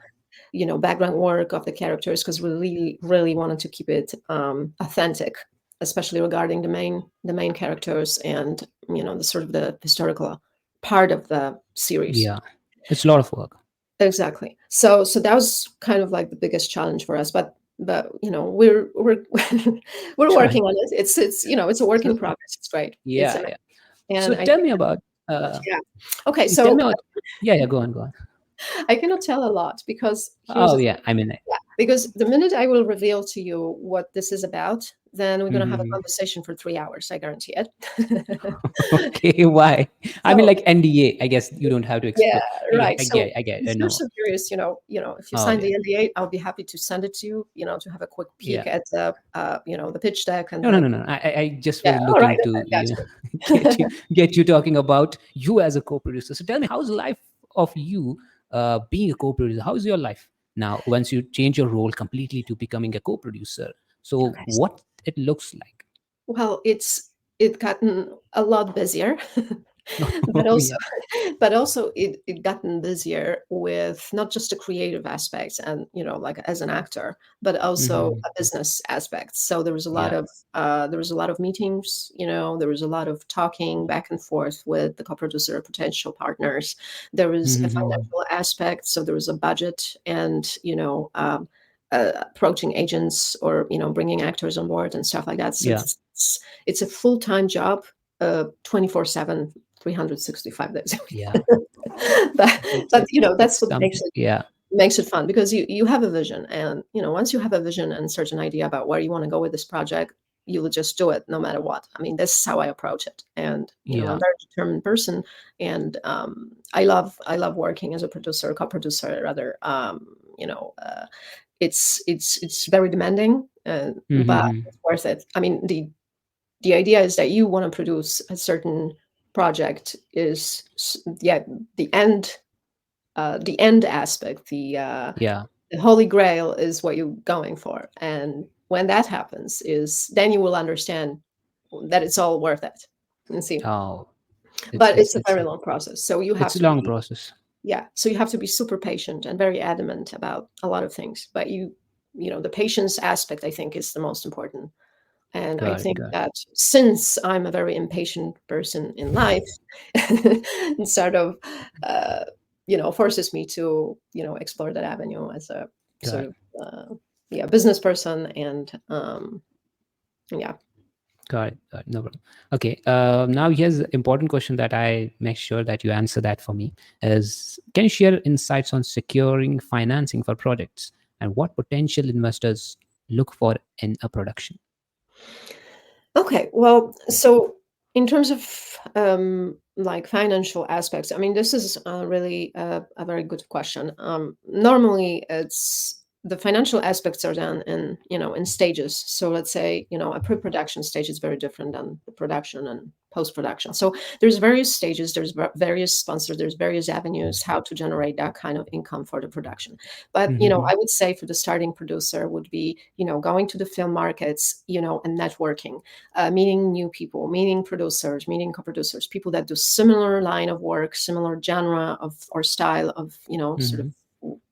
background work of the characters, because we really, really wanted to keep it authentic, especially regarding the main characters and the sort of the historical part of the series. Yeah. It's a lot of work. Exactly. So that was kind of like the biggest challenge for us, but we're we're Right. working on it. It's a work in So, progress. It's great. yeah, yeah. And So I tell think me about yeah. Okay, tell so me about yeah, yeah, go on, go on. I cannot tell a lot because here's Oh the thing. yeah, I mean Yeah, because the minute I will reveal to you what this is about, then we're going to have a mhm. conversation for 3 hours. I guarantee it. Okay, why? I mean, So like NDA, I guess you don't have to yeah, explore. I get, right. I So get, I get. if you're No. so curious, if you Oh sign yeah, the NDA, I'll be happy to send it to you. To have a quick peek yeah. at the pitch deck and No, no, the. no, no. I just Yeah. was All right. looking to I got you. get you talking about you as a co-producer. So tell me, how's life of you being a co-producer? How's your life now once you change your role completely to becoming a co-producer? So Okay. what it looks like? Well, it gotten a lot busier, but also Yeah. but also it gotten busier with not just the creative aspects and like as an actor, but also Hmm. a business aspect. So Yeah. there was a lot of meetings. There was a lot of talking back and forth with the co-producer potential partners. There was a Hmm. financial aspect, so there was a budget, and approaching agents, or bringing actors on board and stuff like that. So Yeah. it's a full-time job, 24/7, 365 days a Yeah. week. but It's but it's that's it's what makes something. it Yeah. makes it fun, because you have a vision, and once you have a vision and certain idea about where you want to go with this project, you will just do it no matter what. I mean, this is how I approach it. And I'm a Yeah. very determined person, and I love working as a producer, co-producer rather. It's very demanding, but Hmm. it's worth it. I mean, the idea is that you want to produce a certain project, yeah, the end aspect, Yeah. the holy grail is what you're going for. And when that happens, is then you will understand that it's all worth it. And see, Oh, it's but it's it's a it's very long process, so you have it's a to long be. process. Yeah, so you have to be super patient and very adamant about a lot of things, but the patience aspect, I think, is the most important. And I Got it. think Got it. that since I'm a very impatient person in life, it sort of, forces me to, explore that avenue as a Got sort it. of, yeah, business person. And yeah. Got it. Got it. No problem. Okay. Now here's an important question that I make sure that you answer that for me is, can you share insights on securing financing for projects and what potential investors look for in a production? Okay, well, so in terms of like financial aspects, I mean, this is really a very good question. Normally, it's the financial aspects are done in stages. So let's say a pre-production stage is very different than the production and post-production. So there's various stages, there's various sponsors, there's various avenues how to generate that kind of income for the production. But Mm-hmm. I would say for the starting producer would be going to the film markets, and networking, meeting new people, meeting producers, meeting co-producers, people that do similar line of work, similar genre of or style of, sort of,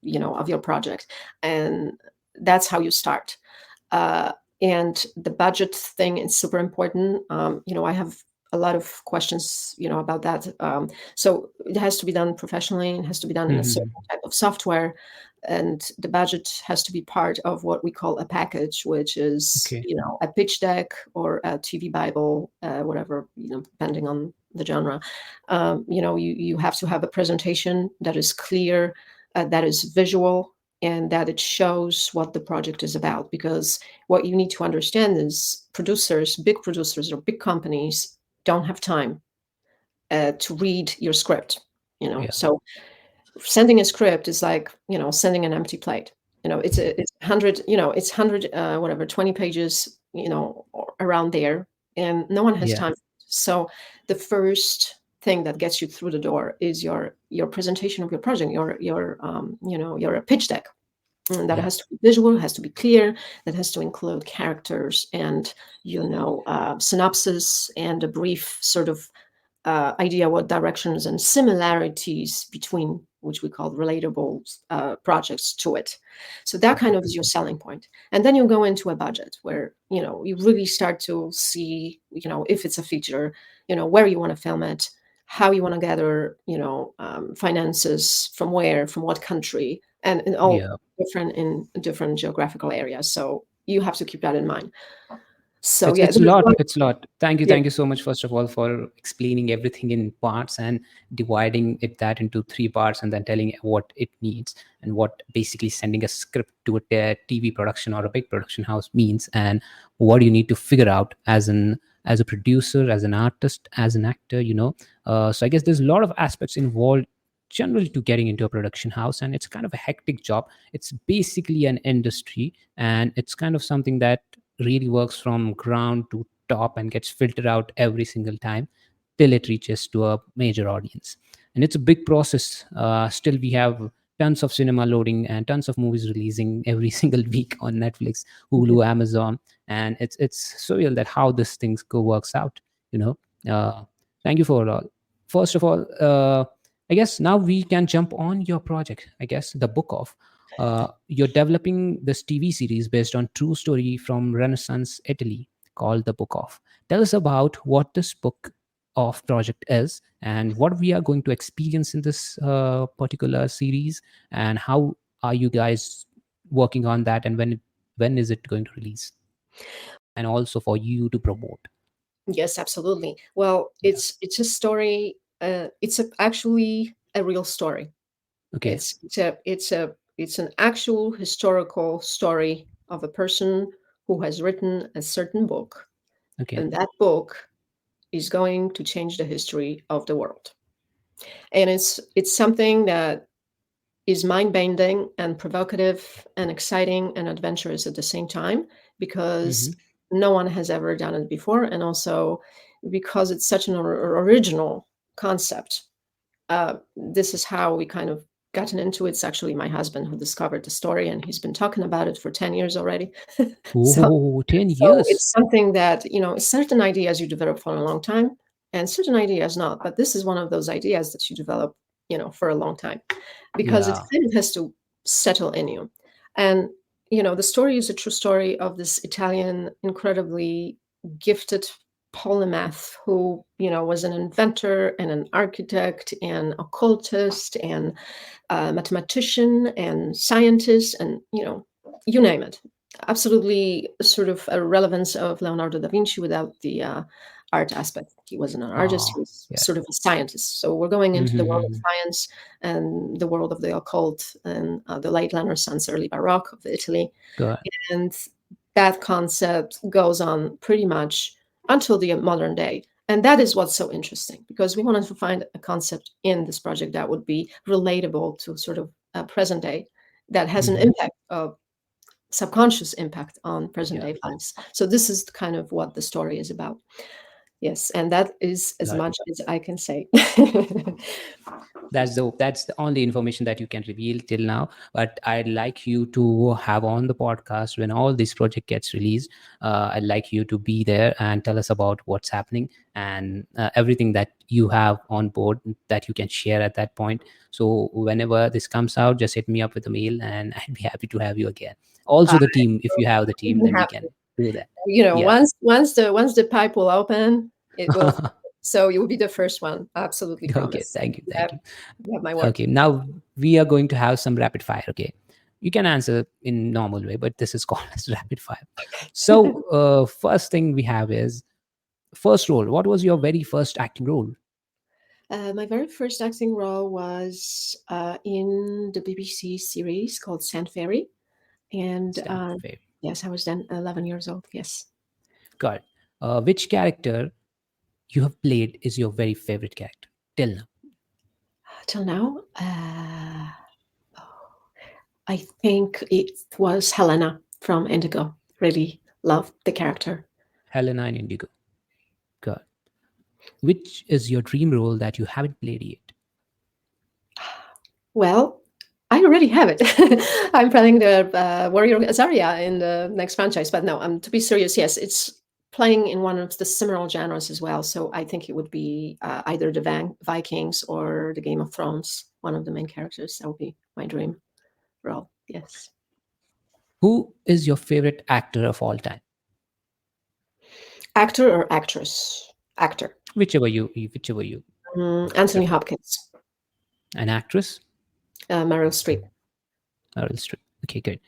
Mm-hmm. of your project. And that's how you start. Uh, and the budget thing is super important. I have a lot of questions, about that. So it has to be done professionally. It has to be done in a certain Mm-hmm. type of software, and the budget has to be part of what we call a package, which is, Okay. a pitch deck or a TV Bible, whatever, depending on the genre. You have to have a presentation that is clear, that is visual, and that it shows what the project is about. Because what you need to understand is big producers or big companies don't have time to read your script. Yeah. So sending a script is like sending an empty plate. it's 100, it's 100, whatever, 20 pages, or around there, and no one has Yeah. time. So the first thing that gets you through the door is your presentation of your project, your pitch deck. And that Yeah. has to be visual, has to be clear, that has to include characters and synopsis and a brief sort of idea what directions and similarities between, which we call relatable projects to it. So that kind of is your selling point. And then you go into a budget where, you really start to see, if it's a feature, where you want to film it, how you want to gather, finances, from where, from what country, and all Yeah. different in different geographical areas. So you have to keep that in mind. So yeah, It's a there's lot. one, It's a lot. Thank you. yeah, Thank you so much, first of all, for explaining everything in parts and dividing it that into three parts, and then telling what it needs and what basically sending a script to a TV production or a big production house means, and what you need to figure out as a producer, as an artist, as an actor. So I guess there's a lot of aspects involved generally to getting into a production house, and it's kind of a hectic job. It's basically an industry, and it's kind of something that really works from ground to top and gets filtered out every single time till it reaches to a major audience. And it's a big process. Still, we have tons of cinema loading and tons of movies releasing every single week on Netflix, Hulu, Amazon, and it's surreal that how this things go works out. You know, uh, thank you for all. First of all, I guess now we can jump on your project. I guess the book of you're developing this TV series based on true story from Renaissance Italy called The Book of. Tell us about what this book of project is and what we are going to experience in this particular series, and how are you guys working on that, and when is it going to release, and also for you to promote. yes, absolutely. Well, Yeah. it's a story. Actually a real story. Okay. It's an actual historical story of a person who has written a certain book, Okay. and that book is going to change the history of the world. And it's something that is mind-bending and provocative and exciting and adventurous at the same time, because Hmm. no one has ever done it before, and also because it's such an original concept. This is how we kind of gotten into it. It's actually my husband who discovered the story, and he's been talking about it for 10 years already. so Oh, 10 so years. it's something that, certain ideas you develop for a long time and certain ideas not. But this is one of those ideas that you develop, for a long time, because it Yeah. kind of has to settle in you. And, the story is a true story of this Italian, incredibly gifted polymath who, was an inventor and an architect and occultist and mathematician and scientist, and, you name it. Absolutely, sort of a relevance of Leonardo da Vinci without the art aspect. He wasn't an artist; Oh, he was yeah. sort of a scientist. So we're going into the world of Mm-hmm. science and the world of the occult and the late Renaissance, early Baroque of Italy, Good. and that concept goes on pretty much until the modern day. And that is what's so interesting, because we wanted to find a concept in this project that would be relatable to sort of present day, that has an Mm-hmm. impact, of subconscious impact on present Yeah. day lives. So this is kind of what the story is about. Yes, and that is as Got it. much as I can say. That's the only information that you can reveal till now, but I'd like you to have on the podcast when all this project gets released. I'd like you to be there and tell us about what's happening, and everything that you have on board that you can share at that point. So whenever this comes out, just hit me up with a mail, and I'd be happy to have you again. Also the team, if you have the team, Even then we happy. can do that. Yeah. Once the pipe will open, it will. So you will be the first one. Absolutely Okay, promise. thank you, You have, thank you. you have my word. Okay, now we are going to have some rapid fire. Okay, you can answer in normal way, but this is called as rapid fire. So, first thing we have is first role. What was your very first acting role? My very first acting role was in the BBC series called Sand Fairy, and Stand fair. yes, I was then 11 years old. Yes, Got it. Which character you have played is your very favorite character till now? till now, I think it was Helena from Indigo. Really loved the character. Helena in Indigo. Good. Which is your dream role that you haven't played yet? Well, I already have it. I'm playing the warrior Azariah in the next franchise. But no, to be serious, yes, it's playing in one of the similar genres as well. So I think it would be either the Vikings or the Game of Thrones. One of the main characters. That would be my dream role. Yes. Who is your favorite actor of all time? Actor or actress? Actor. Whichever you Anthony prefer. Hopkins. An actress? Meryl Streep. Meryl Streep. Okay, good.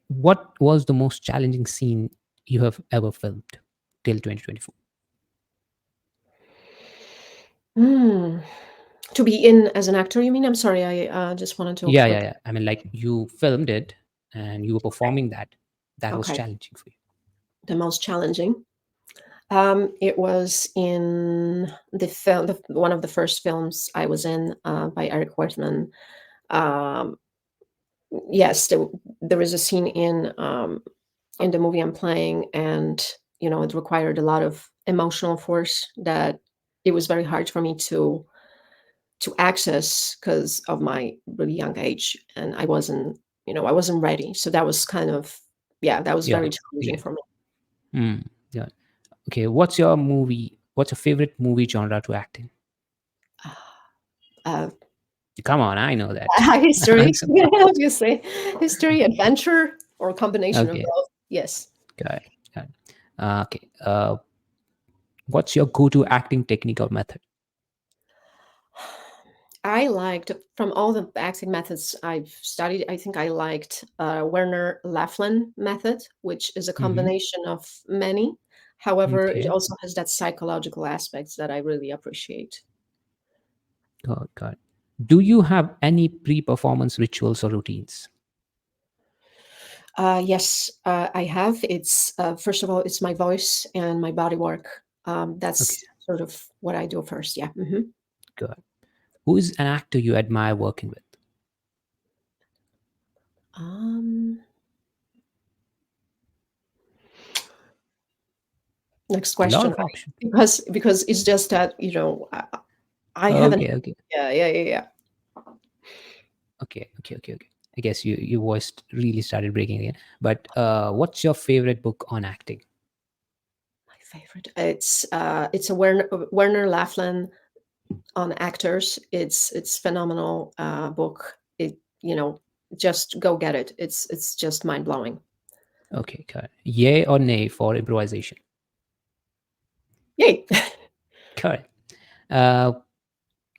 What was the most challenging scene you have ever filmed till 2024? Hmm. To be in as an actor, you mean? I'm sorry, I just wanted to Yeah, yeah, repeat. yeah. I mean, like you filmed it and you were performing that. That was Okay, challenging for you. the most challenging. It was in the film, one of the first films I was in by Eric Werthman. Um, yes, there is a scene in the movie I'm playing, and it required a lot of emotional force that it was very hard for me to access because of my really young age, and I wasn't ready. So that was kind of, yeah, that was Yeah, very challenging yeah. for me. Yeah. Okay. What's your favorite movie genre to act in? Uh, Come on, I know that. History, Answer. yeah, obviously, history, adventure, or a combination of Okay. both. Yes. Got it. Got it. Okay. What's your go-to acting technique or method? I liked, from all the acting methods I've studied, I think I liked Werner Laughlin method, which is a Mm-hmm. combination of many. However, it Okay. also has that psychological aspects that I really appreciate. Got it. Do you have any pre-performance rituals or routines? Yes, I have. It's first of all, it's my voice and my body work. Okay. That's sort of what I do first. Yeah. Good. Who is an actor you admire working with? Um, Next A lot question, of options. because it's just that I haven't. Okay. Okay. Yeah, yeah, yeah, yeah. Okay. I guess your voice really started breaking again. But what's your favorite book on acting? My favorite. It's a Werner Laughlin on actors. It's phenomenal book. Just go get it. It's just mind blowing. Okay, got it. Yay or nay for improvisation? Yay! Correct. Uh,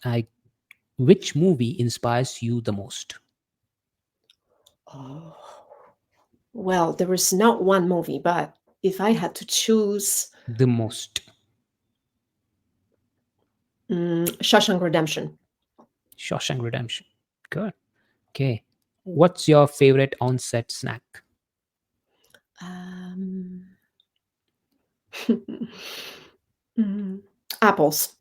I, which movie inspires you the most? Oh, well, there is not one movie, but if I had to choose, The most. Shawshank Redemption. Shawshank Redemption. Good. Okay. What's your favorite on-set snack? Um, mm, Apples.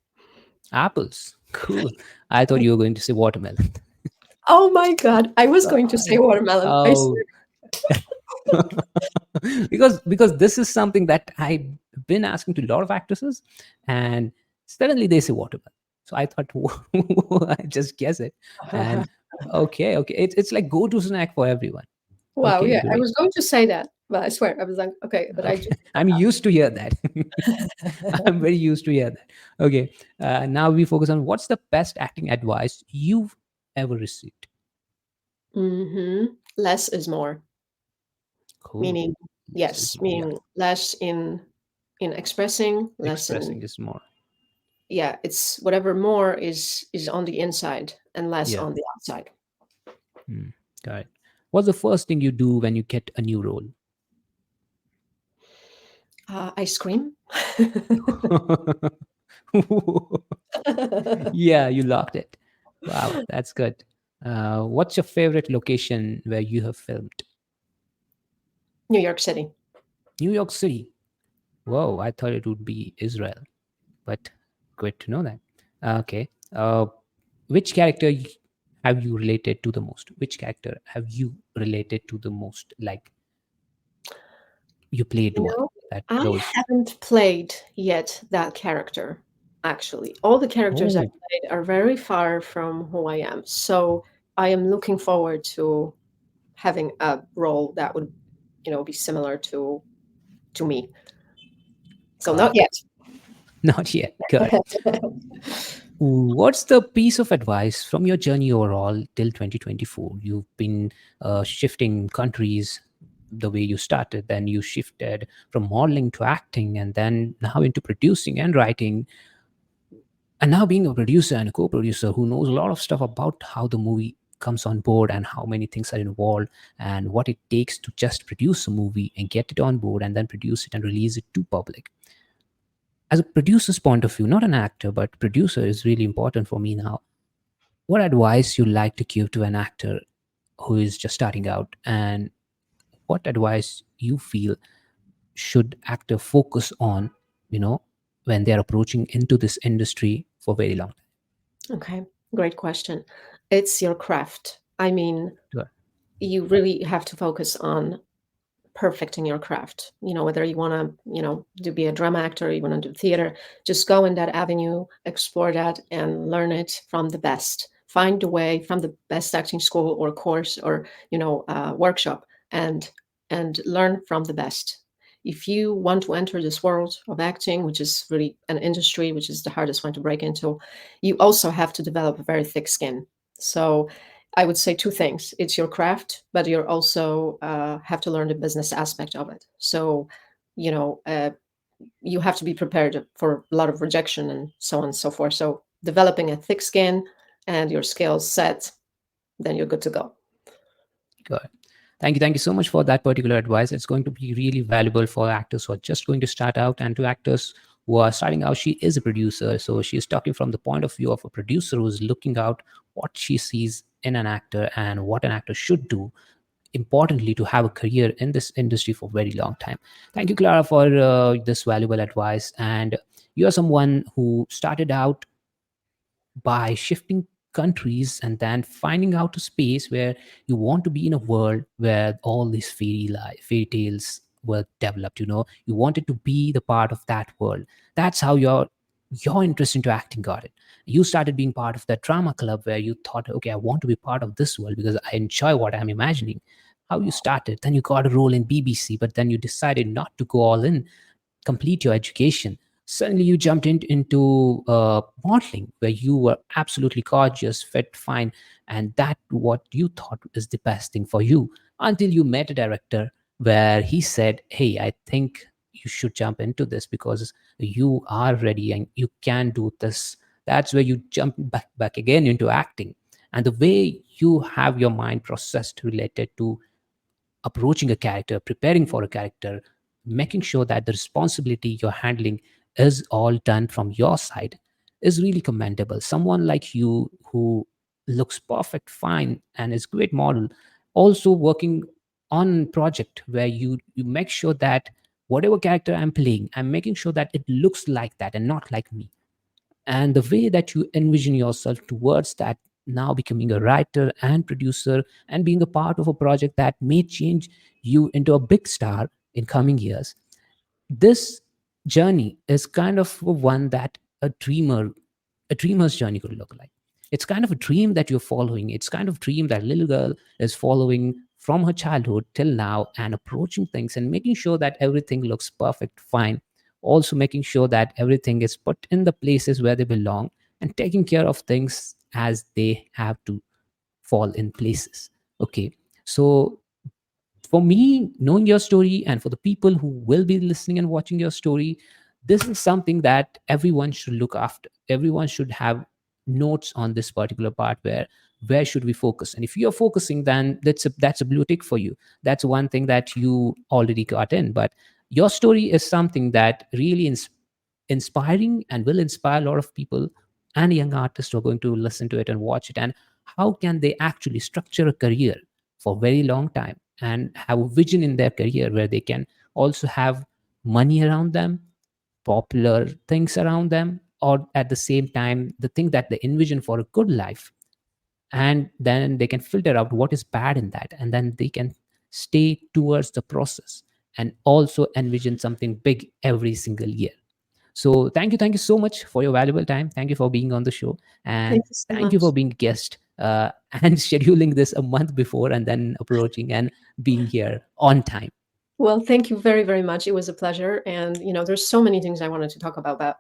Apples. Cool. I thought you were going to say watermelon. Oh my God! I was going to say God. watermelon. I Oh, swear. because this is something that I've been asking to a lot of actresses, and suddenly they say watermelon. So I thought, I just guess it, and okay, it's like go to snack for everyone. Wow. Okay, Yeah, I great. was going to say that, but I swear I was like, okay, but I Okay, just. I'm used to hear that. I'm very used to hear that. Okay, now we focus on what's the best acting advice you've ever received. Less is more. Cool. Meaning, This is yes, more. Yeah, meaning less in expressing, less in, expressing is more. yeah. It's whatever more is on the inside and less Yeah. on the outside. Hmm. Got it. What's the first thing you do when you get a new role? I scream. Yeah, you locked it. Wow, that's good. What's your favorite location where you have filmed? New York City. New York City. Whoa, I thought it would be Israel, but great to know that. Okay. Which character have you related to the most? Which character have you related to the most? Like you played You one know, that I those. haven't played yet that character, actually. All the characters I Oh, played are very far from who I am. So I am looking forward to having a role that would, be similar to me. So got not it. yet. Not yet. Good. What's the piece of advice from your journey overall till 2024? You've been shifting countries the way you started, then you shifted from modeling to acting, and then now into producing and writing, and now being a producer and a co-producer who knows a lot of stuff about how the movie comes on board and how many things are involved and what it takes to just produce a movie and get it on board and then produce it and release it to public. As a producer's point of view, not an actor, but producer is really important for me now. What advice you like to give to an actor who is just starting out, and what advice you feel should actor focus on, you know, when they're approaching into this industry for very long Okay, great question. It's your craft. I mean, time? you really have to focus on perfecting your craft. Whether you want to, to be a drama actor, you want to do theater, just go in that avenue, explore that, and learn it from the best. Find a way from the best acting school or course or workshop, and learn from the best. If you want to enter this world of acting, which is really an industry, which is the hardest one to break into, you also have to develop a very thick skin. So I would say two things. It's your craft, but you're also have to learn the business aspect of it. So, you know, uh, you have to be prepared for a lot of rejection and so on and so forth. So, developing a thick skin and your skills set, then you're good to go. Good. Thank you. Thank you so much for that particular advice. It's going to be really valuable for actors who are just going to start out, and to actors who are starting out. She is a producer, so she's talking from the point of view of a producer who's looking out what she sees in an actor and what an actor should do. Importantly, to have a career in this industry for a very long time. Thank you, Klara, for this valuable advice. And you are someone who started out by shifting countries and then finding out a space where you want to be in a world where all these fairy tales were developed. You wanted to be the part of that world. That's how your interest into acting got it. You started being part of that drama club where you thought, okay, I want to be part of this world because I enjoy what I'm imagining. How you started, then you got a role in BBC, but then you decided not to go all in, complete your education. Suddenly you jumped into modeling where you were absolutely gorgeous, fit, fine, and that what you thought is the best thing for you, until you met a director where he said, hey, I think you should jump into this because you are ready and you can do this. That's where you jump back again into acting. And the way you have your mind processed related to approaching a character, preparing for a character, making sure that the responsibility you're handling is all done from your side is really commendable. Someone like you who looks perfect, fine, and is great model, also working on project where you make sure that whatever character I'm playing, I'm making sure that it looks like that and not like me, and the way that you envision yourself towards that, now becoming a writer and producer and being a part of a project that may change you into a big star in coming years. This journey is kind of one that a dreamer's journey could look like. It's kind of a dream that you're following. It's kind of dream that little girl is following from her childhood till now, and approaching things and making sure that everything looks perfect, fine. Also making sure that everything is put in the places where they belong, and taking care of things as they have to fall in places. Okay. So for me, knowing your story, and for the people who will be listening and watching your story, this is something that everyone should look after. Everyone should have notes on this particular part where should we focus. And if you're focusing, then that's a blue tick for you. That's one thing that you already got in. But your story is something that really inspiring and will inspire a lot of people and young artists who are going to listen to it and watch it. And how can they actually structure a career for a very long time and have a vision in their career where they can also have money around them, popular things around them, or at the same time the thing that they envision for a good life and then they can filter out what is bad in that, and then they can stay towards the process and also envision something big every single year. So thank you so much for your valuable time. Thank you for being on the show, and Thank you so thank you for much. being a guest, and scheduling this a month before and then approaching and being here on time. Well, thank you very, very much. It was a pleasure. And, there's so many things I wanted to talk about, but,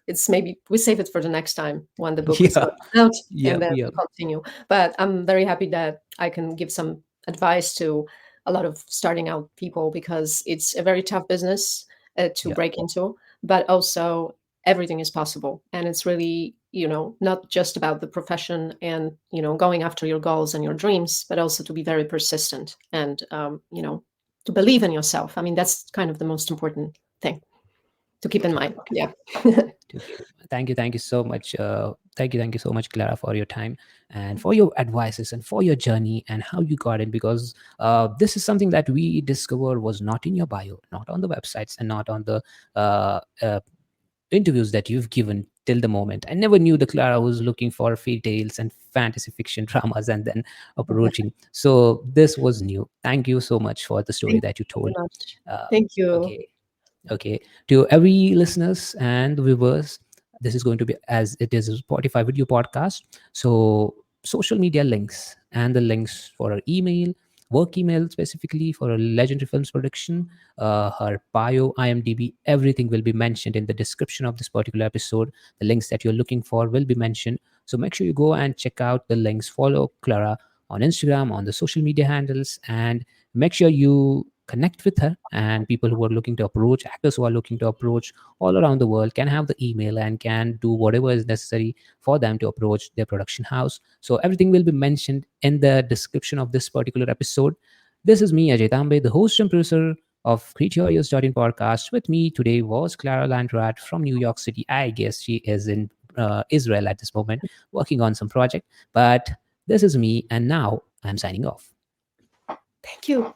it's maybe we save it for the next time when the book is Yeah, going out, yeah, and then yeah, we continue. But I'm very happy that I can give some advice to a lot of starting out people, because it's a very tough business to yeah. break into, but also everything is possible. And it's really, not just about the profession and, going after your goals and your dreams, but also to be very persistent and, to believe in yourself. I mean, that's kind of the most important thing to keep in mind. Yeah. Okay. Thank you so much. Thank you so much, Clara, for your time and for your advices and for your journey and how you got in. Because this is something that we discovered was not in your bio, not on the websites, and not on the interviews that you've given till the moment. I never knew the Clara was looking for fairy tales and fantasy fiction dramas and then approaching. So this was new. Thank you so much for the story Thank that you you very told. much. Uh, Thank you. okay. Okay. To every listeners and viewers, this is going to be, as it is a Spotify video podcast, so social media links and the links for our email, work email specifically for a legendary films production, her bio, IMDb, everything will be mentioned in the description of this particular episode. The links that you're looking for will be mentioned, so make sure you go and check out the links. Follow Clara on Instagram, on the social media handles, and make sure you connect with her. And people who are looking to approach, actors who are looking to approach all around the world, can have the email and can do whatever is necessary for them to approach their production house. So everything will be mentioned in the description of this particular episode. This is me, Ajay Tambe, the host and producer of Create Your Ears podcast. With me today was Klara Landrat from New York City. I guess she is in Israel at this moment, working on some project. But this is me, and now I'm signing off. Thank you.